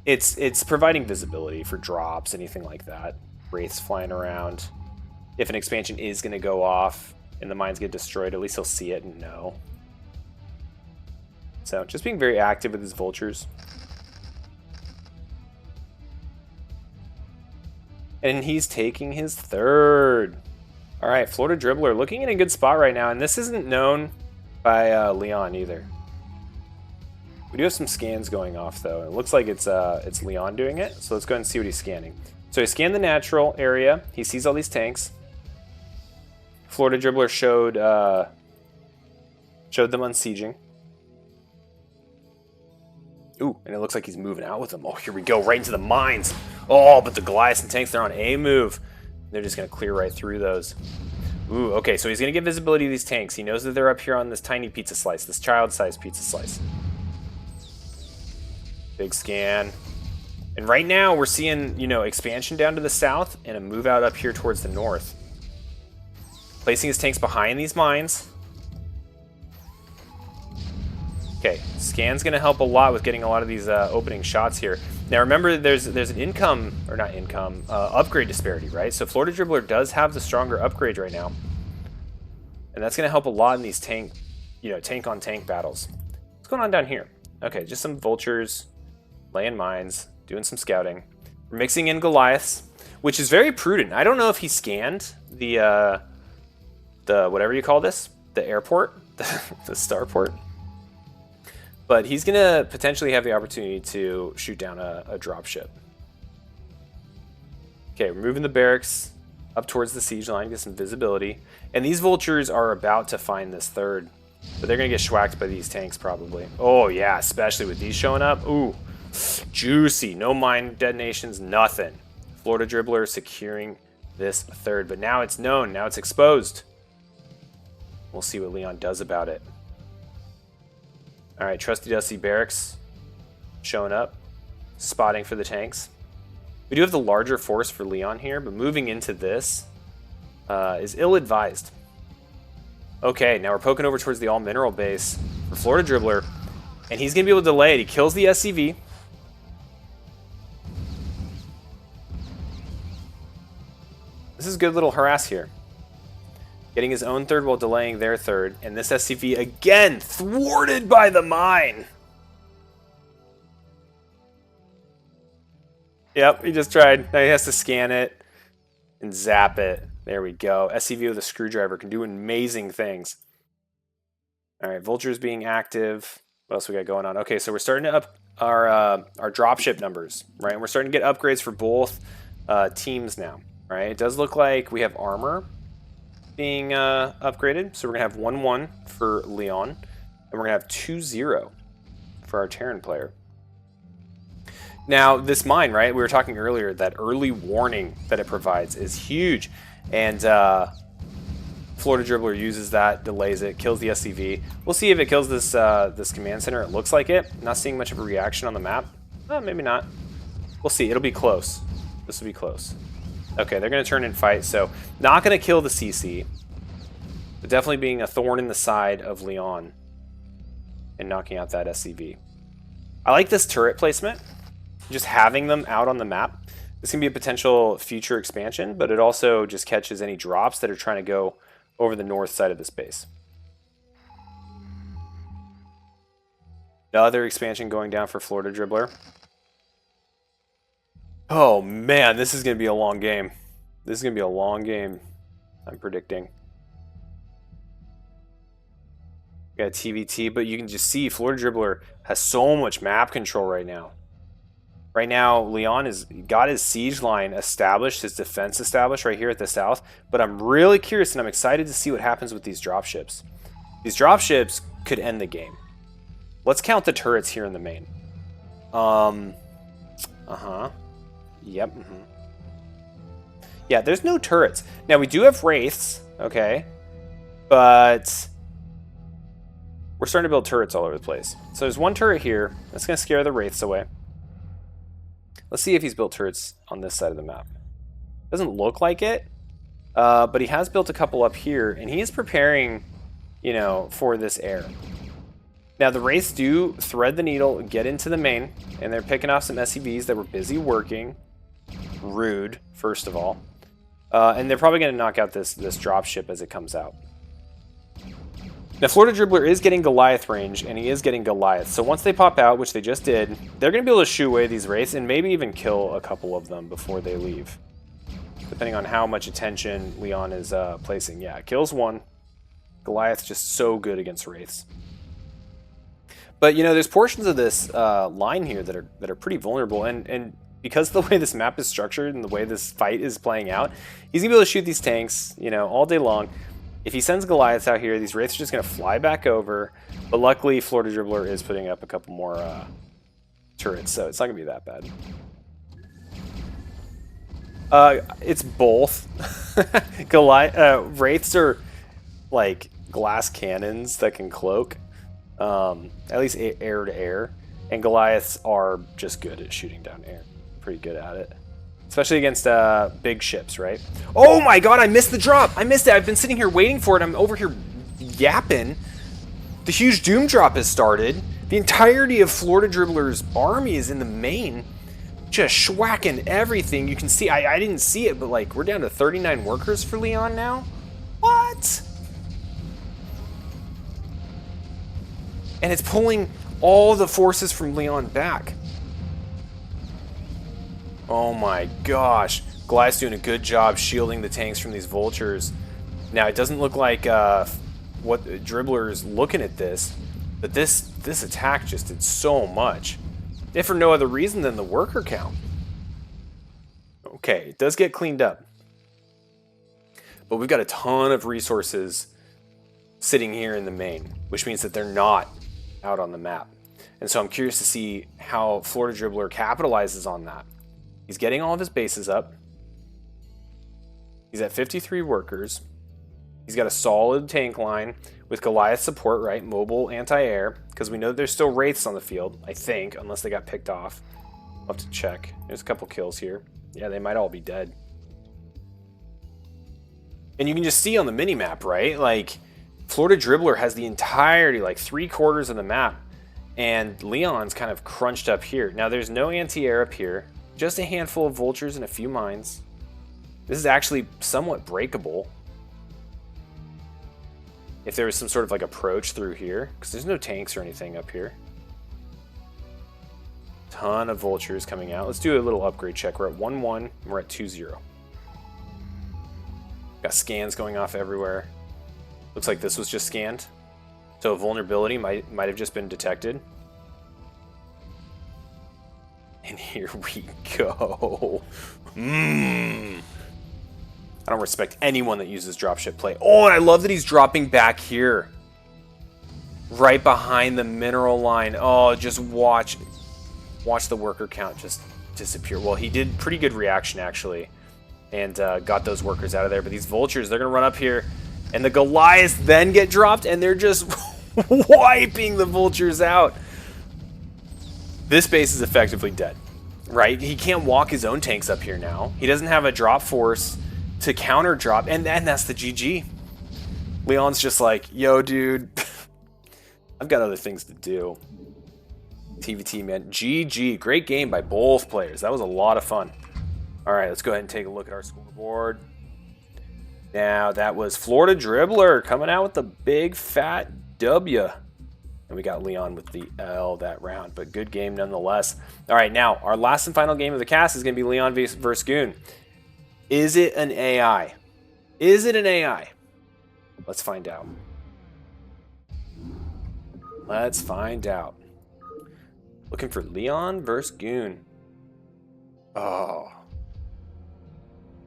it's providing visibility for drops, anything like that. Wraiths flying around. If an expansion is going to go off and the mines get destroyed, at least he'll see it and know. So just being very active with his vultures. And he's taking his 3rd. All right, Florida Dribbler looking in a good spot right now, and this isn't known by Leon either. We do have some scans going off though. It looks like it's Leon doing it. So let's go ahead and see what he's scanning. So he scanned the natural area. He sees all these tanks. Florida Dribbler showed them unsieging. Ooh, and it looks like he's moving out with them. Oh, here we go, right into the mines. Oh, but the Goliaths and tanks, they're on a move. They're just going to clear right through those. Ooh, okay, so he's going to get visibility of these tanks. He knows that they're up here on this tiny pizza slice, this child-sized pizza slice. Big scan. And right now, we're seeing, you know, expansion down to the south and a move out up here towards the north. Placing his tanks behind these mines. Okay, scan's going to help a lot with getting a lot of these opening shots here. Now remember, there's an income, or not income, upgrade disparity, right? So Florida Dribbler does have the stronger upgrade right now. And that's going to help a lot in these tank on tank battles. What's going on down here? Okay, just some vultures, laying mines, doing some scouting. We're mixing in Goliaths, which is very prudent. I don't know if he scanned the whatever you call this, the airport, the starport. But he's going to potentially have the opportunity to shoot down a dropship. Okay, we're moving the barracks up towards the siege line, get some visibility. And these vultures are about to find this 3rd. But they're going to get schwacked by these tanks probably. Oh yeah, especially with these showing up. Ooh, juicy. No mine detonations, nothing. Florida Dribbler securing this 3rd. But now it's known, now it's exposed. We'll see what Leon does about it. All right, Trusty Dusty Barracks showing up, spotting for the tanks. We do have the larger force for Leon here, but moving into this is ill-advised. Okay, now we're poking over towards the all-mineral base for Florida Dribbler, and he's going to be able to delay it. He kills the SCV. This is a good little harass here. Getting his own 3rd while delaying their 3rd. And this SCV, again, thwarted by the mine. Yep, he just tried. Now he has to scan it and zap it. There we go. SCV with a screwdriver can do amazing things. All right, Vultures being active. What else we got going on? Okay, so we're starting to up our dropship numbers, right? And we're starting to get upgrades for both teams now, right? It does look like we have armor being upgraded. So we're going to have 1-1 for Leon. And we're going to have 2-0 for our Terran player. Now, this mine, right? We were talking earlier, that early warning that it provides is huge. And Florida Florida Dribbler uses that, delays it, kills the SCV. We'll see if it kills this this command center. It looks like it. Not seeing much of a reaction on the map. Maybe not. We'll see. It'll be close. This will be close. Okay, they're going to turn and fight, so not going to kill the CC. But definitely being a thorn in the side of Leon and knocking out that SCV. I like this turret placement. Just having them out on the map. This can be a potential future expansion, but it also just catches any drops that are trying to go over the north side of this base. Another expansion going down for Florida Dribbler. Oh man, this is going to be a long game. This is going to be a long game, I'm predicting. Got TVT, but you can just see Florida Dribbler has so much map control right now. Right now, Leon has got his siege line established, his defense established right here at the south. But I'm really curious and I'm excited to see what happens with these dropships. These dropships could end the game. Let's count the turrets here in the main. Yep. Yeah, there's no turrets. Now, we do have wraiths, okay? But we're starting to build turrets all over the place. So there's one turret here. That's going to scare the wraiths away. Let's see if he's built turrets on this side of the map. Doesn't look like it, but he has built a couple up here, and he is preparing, you know, for this air. Now, the wraiths do thread the needle, get into the main, and they're picking off some SCVs that were busy working. Rude, first of all. And they're probably going to knock out this dropship as it comes out. Now, Florida Dribbler is getting Goliath range, and he is getting Goliath. So once they pop out, which they just did, they're going to be able to shoo away these wraiths and maybe even kill a couple of them before they leave. Depending on how much attention Leon is placing. Yeah, kills one. Goliath's just so good against wraiths. But, you know, there's portions of this line here that are pretty vulnerable. And because of the way this map is structured and the way this fight is playing out, he's going to be able to shoot these tanks, you know, all day long. If he sends Goliaths out here, these wraiths are just going to fly back over. But luckily, Florida Dribbler is putting up a couple more turrets, so it's not going to be that bad. It's both. Wraiths are like glass cannons that can cloak, at least air to air. And Goliaths are just good at shooting down air. Pretty good at it. Especially against big ships, right? Oh my god, I missed the drop! I missed it! I've been sitting here waiting for it. I'm over here yapping. The huge doom drop has started. The entirety of Florida Dribbler's army is in the main. Just schwacking everything. You can see, I didn't see it, but like, we're down to 39 workers for Leon now? What? And it's pulling all the forces from Leon back. Oh my gosh. Goliath's doing a good job shielding the tanks from these vultures. Now, it doesn't look like what Dribbler is looking at this, but this attack just did so much. If for no other reason than the worker count. Okay, it does get cleaned up. But we've got a ton of resources sitting here in the main, which means that they're not out on the map. And so I'm curious to see how Florida Dribbler capitalizes on that. He's getting all of his bases up. He's at 53 workers. He's got a solid tank line with Goliath support, right? Mobile anti-air, because we know there's still wraiths on the field, I think, unless they got picked off. I'll have to check. There's a couple kills here. Yeah, they might all be dead. And you can just see on the mini-map, right? Like, Florida Dribbler has the entirety, like 3/4 of the map, and Leon's kind of crunched up here. Now, there's no anti-air up here. Just a handful of vultures and a few mines. This is actually somewhat breakable. If there was some sort of like approach through here, because there's no tanks or anything up here. Ton of vultures coming out. Let's do a little upgrade check. We're at 1-1 and we're at 2-0. Got scans going off everywhere. Looks like this was just scanned. So a vulnerability might have just been detected. And here we go. I don't respect anyone that uses dropship play. Oh, and I love that he's dropping back here. Right behind the mineral line. Oh, just watch the worker count just disappear. Well, he did pretty good reaction, actually. And got those workers out of there. But these vultures, they're going to run up here. And the Goliaths then get dropped, and they're just wiping the vultures out. This base is effectively dead, right? He can't walk his own tanks up here now. He doesn't have a drop force to counter drop, and that's the GG. Leon's just like, yo, dude, I've got other things to do. TVT, man. GG. Great game by both players. That was a lot of fun. All right, let's go ahead and take a look at our scoreboard. Now, that was Florida Dribbler coming out with the big fat W. And we got Leon with the L that round, but good game nonetheless. All right, now, our last and final game of the cast is going to be Leon versus Goon. Is it an AI? Is it an AI? Let's find out. Let's find out. Looking for Leon versus Goon. Oh.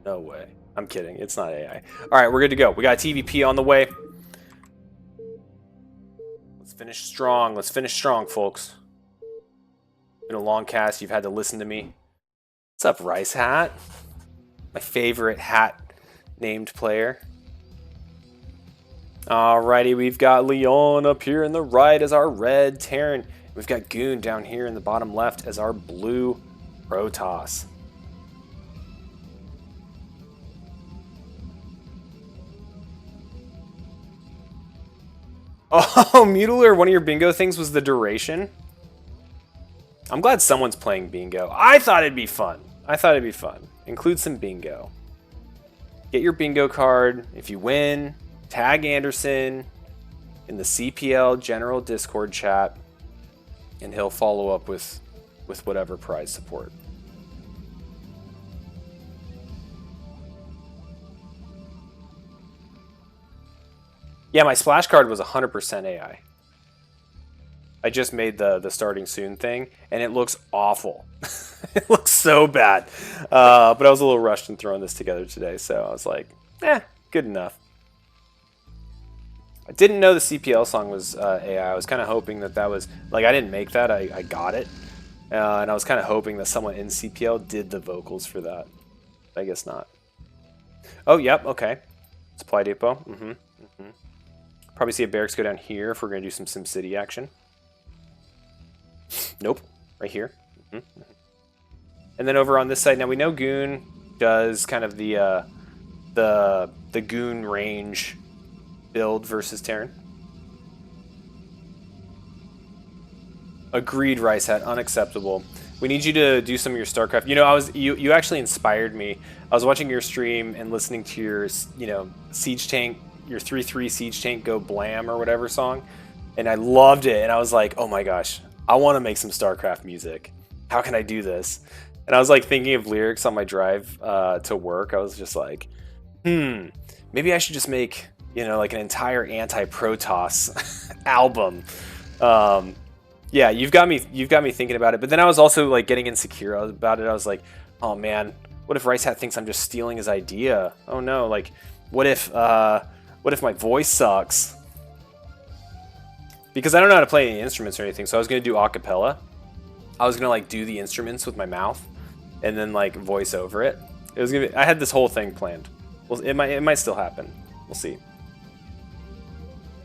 No way. I'm kidding. It's not AI. All right, we're good to go. We got TVP on the way. Let's finish strong. Let's finish strong, folks. Been a long cast. You've had to listen to me. What's up, Rice Hat? My favorite hat named player. Alrighty, we've got Leon up here in the right as our red Terran. We've got Goon down here in the bottom left as our blue Protoss. Oh, Mutaller, one of your bingo things was the duration. I'm glad someone's playing bingo. I thought it'd be fun. Include some bingo. Get your bingo card. If you win, tag Anderson in the CPL general Discord chat, and he'll follow up with whatever prize support. Yeah, my splash card was 100% AI. I just made the starting soon thing, and it looks awful. It looks so bad. But I was a little rushed in throwing this together today, so I was like, good enough. I didn't know the CPL song was AI. I was kind of hoping that was, like, I didn't make that. I got it. And I was kind of hoping that someone in CPL did the vocals for that. I guess not. Oh, yep, okay. Supply depot. Probably see a barracks go down here if we're going to do some SimCity action. Nope, right here. And then over on this side, now we know Goon does kind of the Goon range build versus Terran. Agreed, Rice Hat. Unacceptable. We need you to do some of your Starcraft. You know, you actually inspired me. I was watching your stream and listening to your siege tank, your 3-3 siege tank go blam or whatever song, and I loved it. And I was like, oh my gosh, I want to make some Starcraft music. How can I do this? And I was like thinking of lyrics on my drive to work. I was just like, maybe I should just make like an entire anti-Protoss album. Yeah, you've got me thinking about it. But then I was also like getting insecure about it. I was like, oh man, what if Rice Hat thinks I'm just stealing his idea? Oh no, like what if my voice sucks? Because I don't know how to play any instruments or anything, so I was gonna do a cappella. I was gonna like do the instruments with my mouth and then like voice over it. It was gonna be, I had this whole thing planned. Well, it might still happen. We'll see.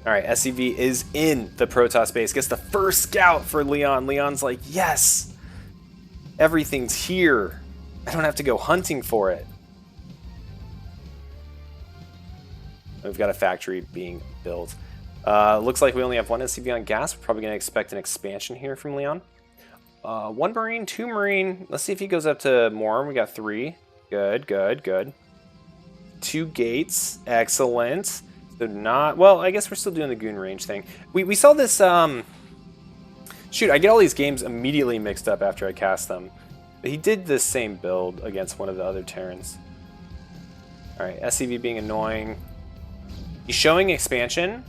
All right, SCV is in the Protoss base. Gets the first scout for Leon. Leon's like, yes, everything's here. I don't have to go hunting for it. We've got a factory being built. Looks like we only have one SCV on gas. We're probably going to expect an expansion here from Leon. 1 Marine, 2 Marine. Let's see if he goes up to more. We got 3. Good, good, good. 2 gates. Excellent. So not... Well, I guess we're still doing the Goon range thing. We saw this... Shoot, I get all these games immediately mixed up after I cast them. But he did this same build against one of the other Terrans. Alright, SCV being annoying. He's showing expansion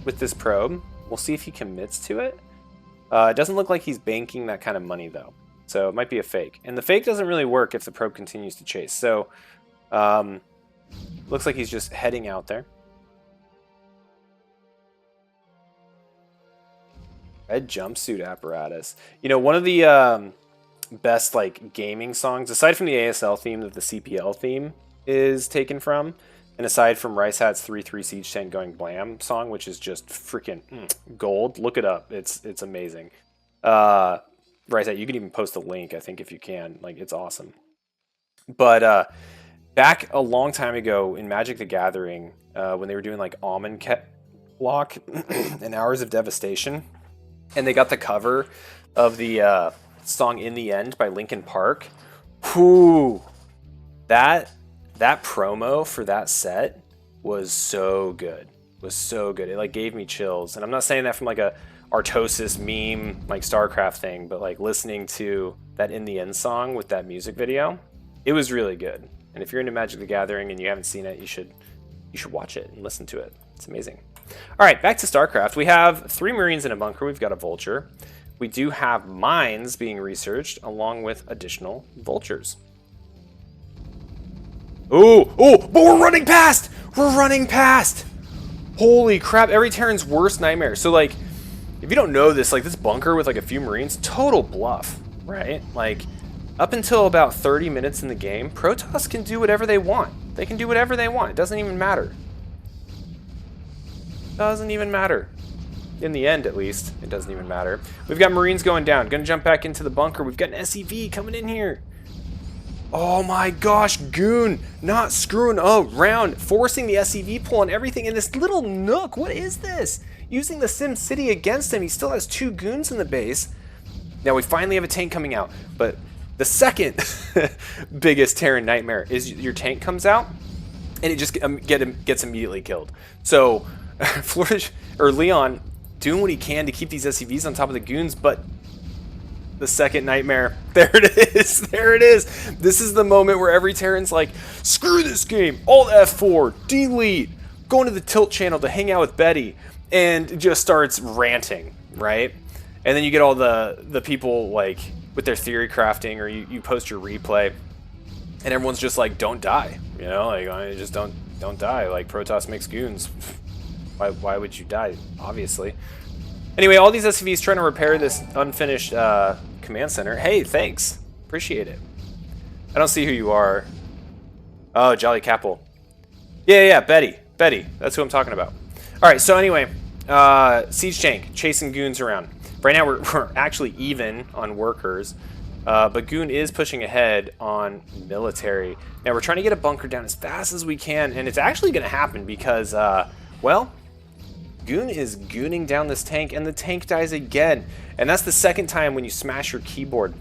with this probe. We'll see if he commits to it. It doesn't look like he's banking that kind of money, though. So it might be a fake. And the fake doesn't really work if the probe continues to chase. So, looks like he's just heading out there. Red jumpsuit apparatus. You know, one of the best like gaming songs, aside from the ASL theme that the CPL theme is taken from, And aside from Rice Hat's 3-3 Siege Tank Going Blam song, which is just freaking gold, look it up. It's amazing. Rice Hat, you can even post a link, I think, if you can. Like, it's awesome. But back a long time ago in Magic the Gathering, when they were doing like Almond Block and Hours of Devastation, and they got the cover of the song In the End by Linkin Park. Whew, that promo for that set was so good. It like gave me chills. And I'm not saying that from like a Artosis meme like Starcraft thing, but like listening to that In the End song with that music video, it was really good. And if you're into Magic the Gathering and you haven't seen it, you should watch it and listen to it. It's amazing. All right, back to StarCraft. We have 3 Marines in a bunker. We've got a Vulture. We do have mines being researched along with additional Vultures. Oh, but we're running past! Holy crap, every Terran's worst nightmare. So like, if you don't know this, like this bunker with like a few Marines, total bluff, right? Like, up until about 30 minutes in the game, Protoss can do whatever they want. They can do whatever they want. It doesn't even matter. In the end, at least, it doesn't even matter. We've got Marines going down. Gonna jump back into the bunker. We've got an SEV coming in here. Oh my gosh, Goon not screwing around, forcing the SEV pull on everything in this little nook. What is this? Using the Sim City against him. He still has 2 Goons in the base. Now we finally have a tank coming out, but the second biggest Terran nightmare is your tank comes out and it just gets immediately killed. So Leon doing what he can to keep these SCVs on top of the Goons, but the second nightmare, there it is. This is the moment where every Terran's like, screw this game, Alt F4, delete, going to the tilt channel to hang out with Betty, and just starts ranting, right? And then you get all the people like with their theory crafting, or you post your replay, and everyone's just like, don't die, you know, like just don't die. Like Protoss makes Goons. Why would you die? Obviously. Anyway, all these SCVs trying to repair this unfinished command center. Hey, thanks. Appreciate it. I don't see who you are. Oh, Jolly Capel. Yeah, Betty. That's who I'm talking about. All right, so anyway, Siege Tank chasing Goons around. Right now we're actually even on workers, but Goon is pushing ahead on military. Now we're trying to get a bunker down as fast as we can, and it's actually going to happen because, well, Goon is gooning down this tank, and the tank dies again. And that's the second time when you smash your keyboard.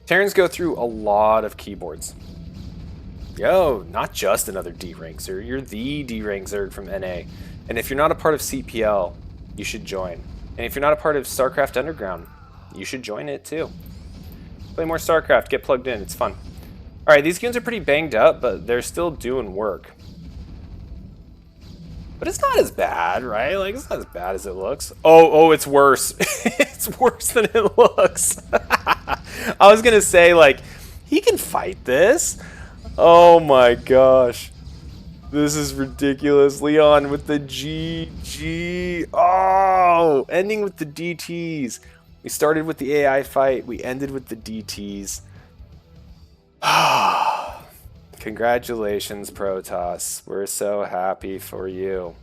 Terrans go through a lot of keyboards. Yo, not just another D-rank Zerg. You're the D-rank Zerg from NA. And if you're not a part of CPL, you should join. And if you're not a part of StarCraft Underground, you should join it too. Play more StarCraft, get plugged in, it's fun. Alright, these Goons are pretty banged up, but they're still doing work. But it's not as bad, right? Like, it's not as bad as it looks. Oh, it's worse. It's worse than it looks. I was gonna say, like, he can fight this. Oh my gosh. This is ridiculous. Leon with the GG. Oh, ending with the DTs. We started with the AI fight. We ended with the DTs. Congratulations, Protoss. We're so happy for you.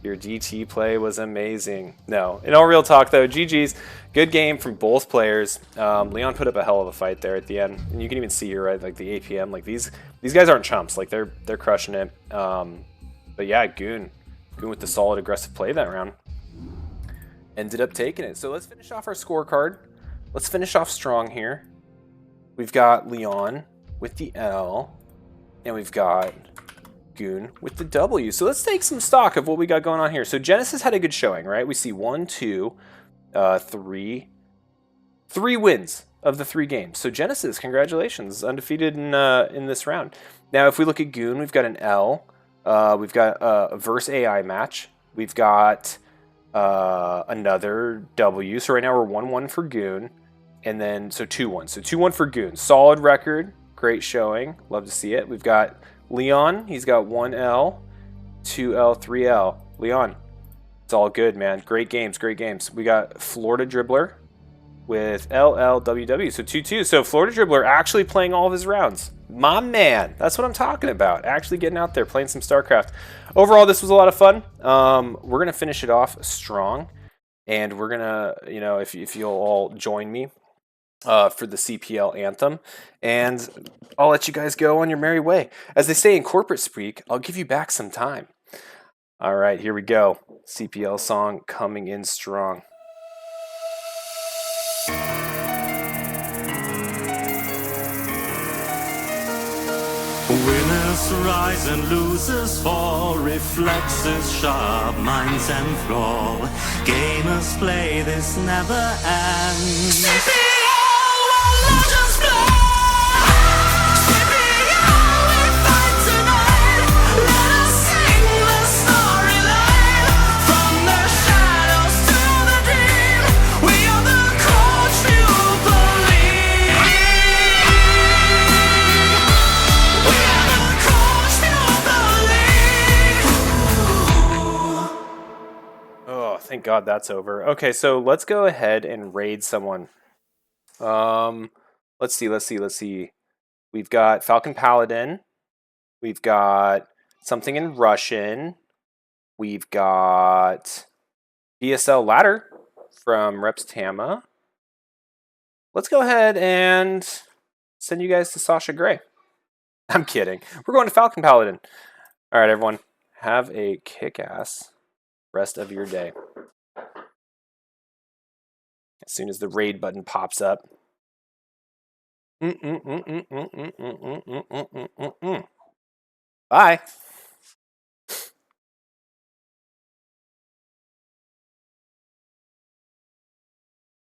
Your DT play was amazing. No, in all real talk though, GG's. Good game from both players. Leon put up a hell of a fight there at the end, and you can even see here, right, like the APM. Like these guys aren't chumps. Like they're crushing it. But yeah, Goon with the solid aggressive play that round ended up taking it. So let's finish off our scorecard. Let's finish off strong here. We've got Leon with the L. And we've got Goon with the W. So let's take some stock of what we got going on here. So Genesis had a good showing, right? We see 1, 2, 3 wins of the 3 games. So Genesis, congratulations, undefeated in this round. Now, if we look at Goon, we've got an L. We've got a verse AI match. We've got another W. So right now we're 1-1 for Goon. And then, so 2-1. So 2-1 for Goon. Solid record. Great showing. Love to see it. We've got Leon. He's got 1L, 2L, 3L. Leon, it's all good, man. Great games. We got Florida Dribbler with LLWW. So 2-2. So Florida Dribbler actually playing all of his rounds. My man, that's what I'm talking about. Actually getting out there, playing some StarCraft. Overall, this was a lot of fun. We're gonna finish it off strong, and we're gonna, you know, if you'll all join me for the CPL anthem, and I'll let you guys go on your merry way. As they say in corporate speak, I'll give you back some time. All right, here we go. CPL song coming in strong.
Winners rise and losers fall, reflexes sharp, minds and flaw. Gamers play, this never ends.
CPL, where legends play. CPL, we fight tonight. Let us sing the storyline. From the shadows to the dream, we are the Coach-Pupil League. We are the Coach-Pupil League.
Oh, thank God that's over. Okay, so let's go ahead and raid someone. Let's see. We've got Falcon Paladin. We've got something in Russian. We've got BSL Ladder from Reps Tama. Let's go ahead and send you guys to Sasha Gray. I'm kidding. We're going to Falcon Paladin. All right, everyone. Have a kick-ass rest of your day. As soon as the raid button pops up. Bye.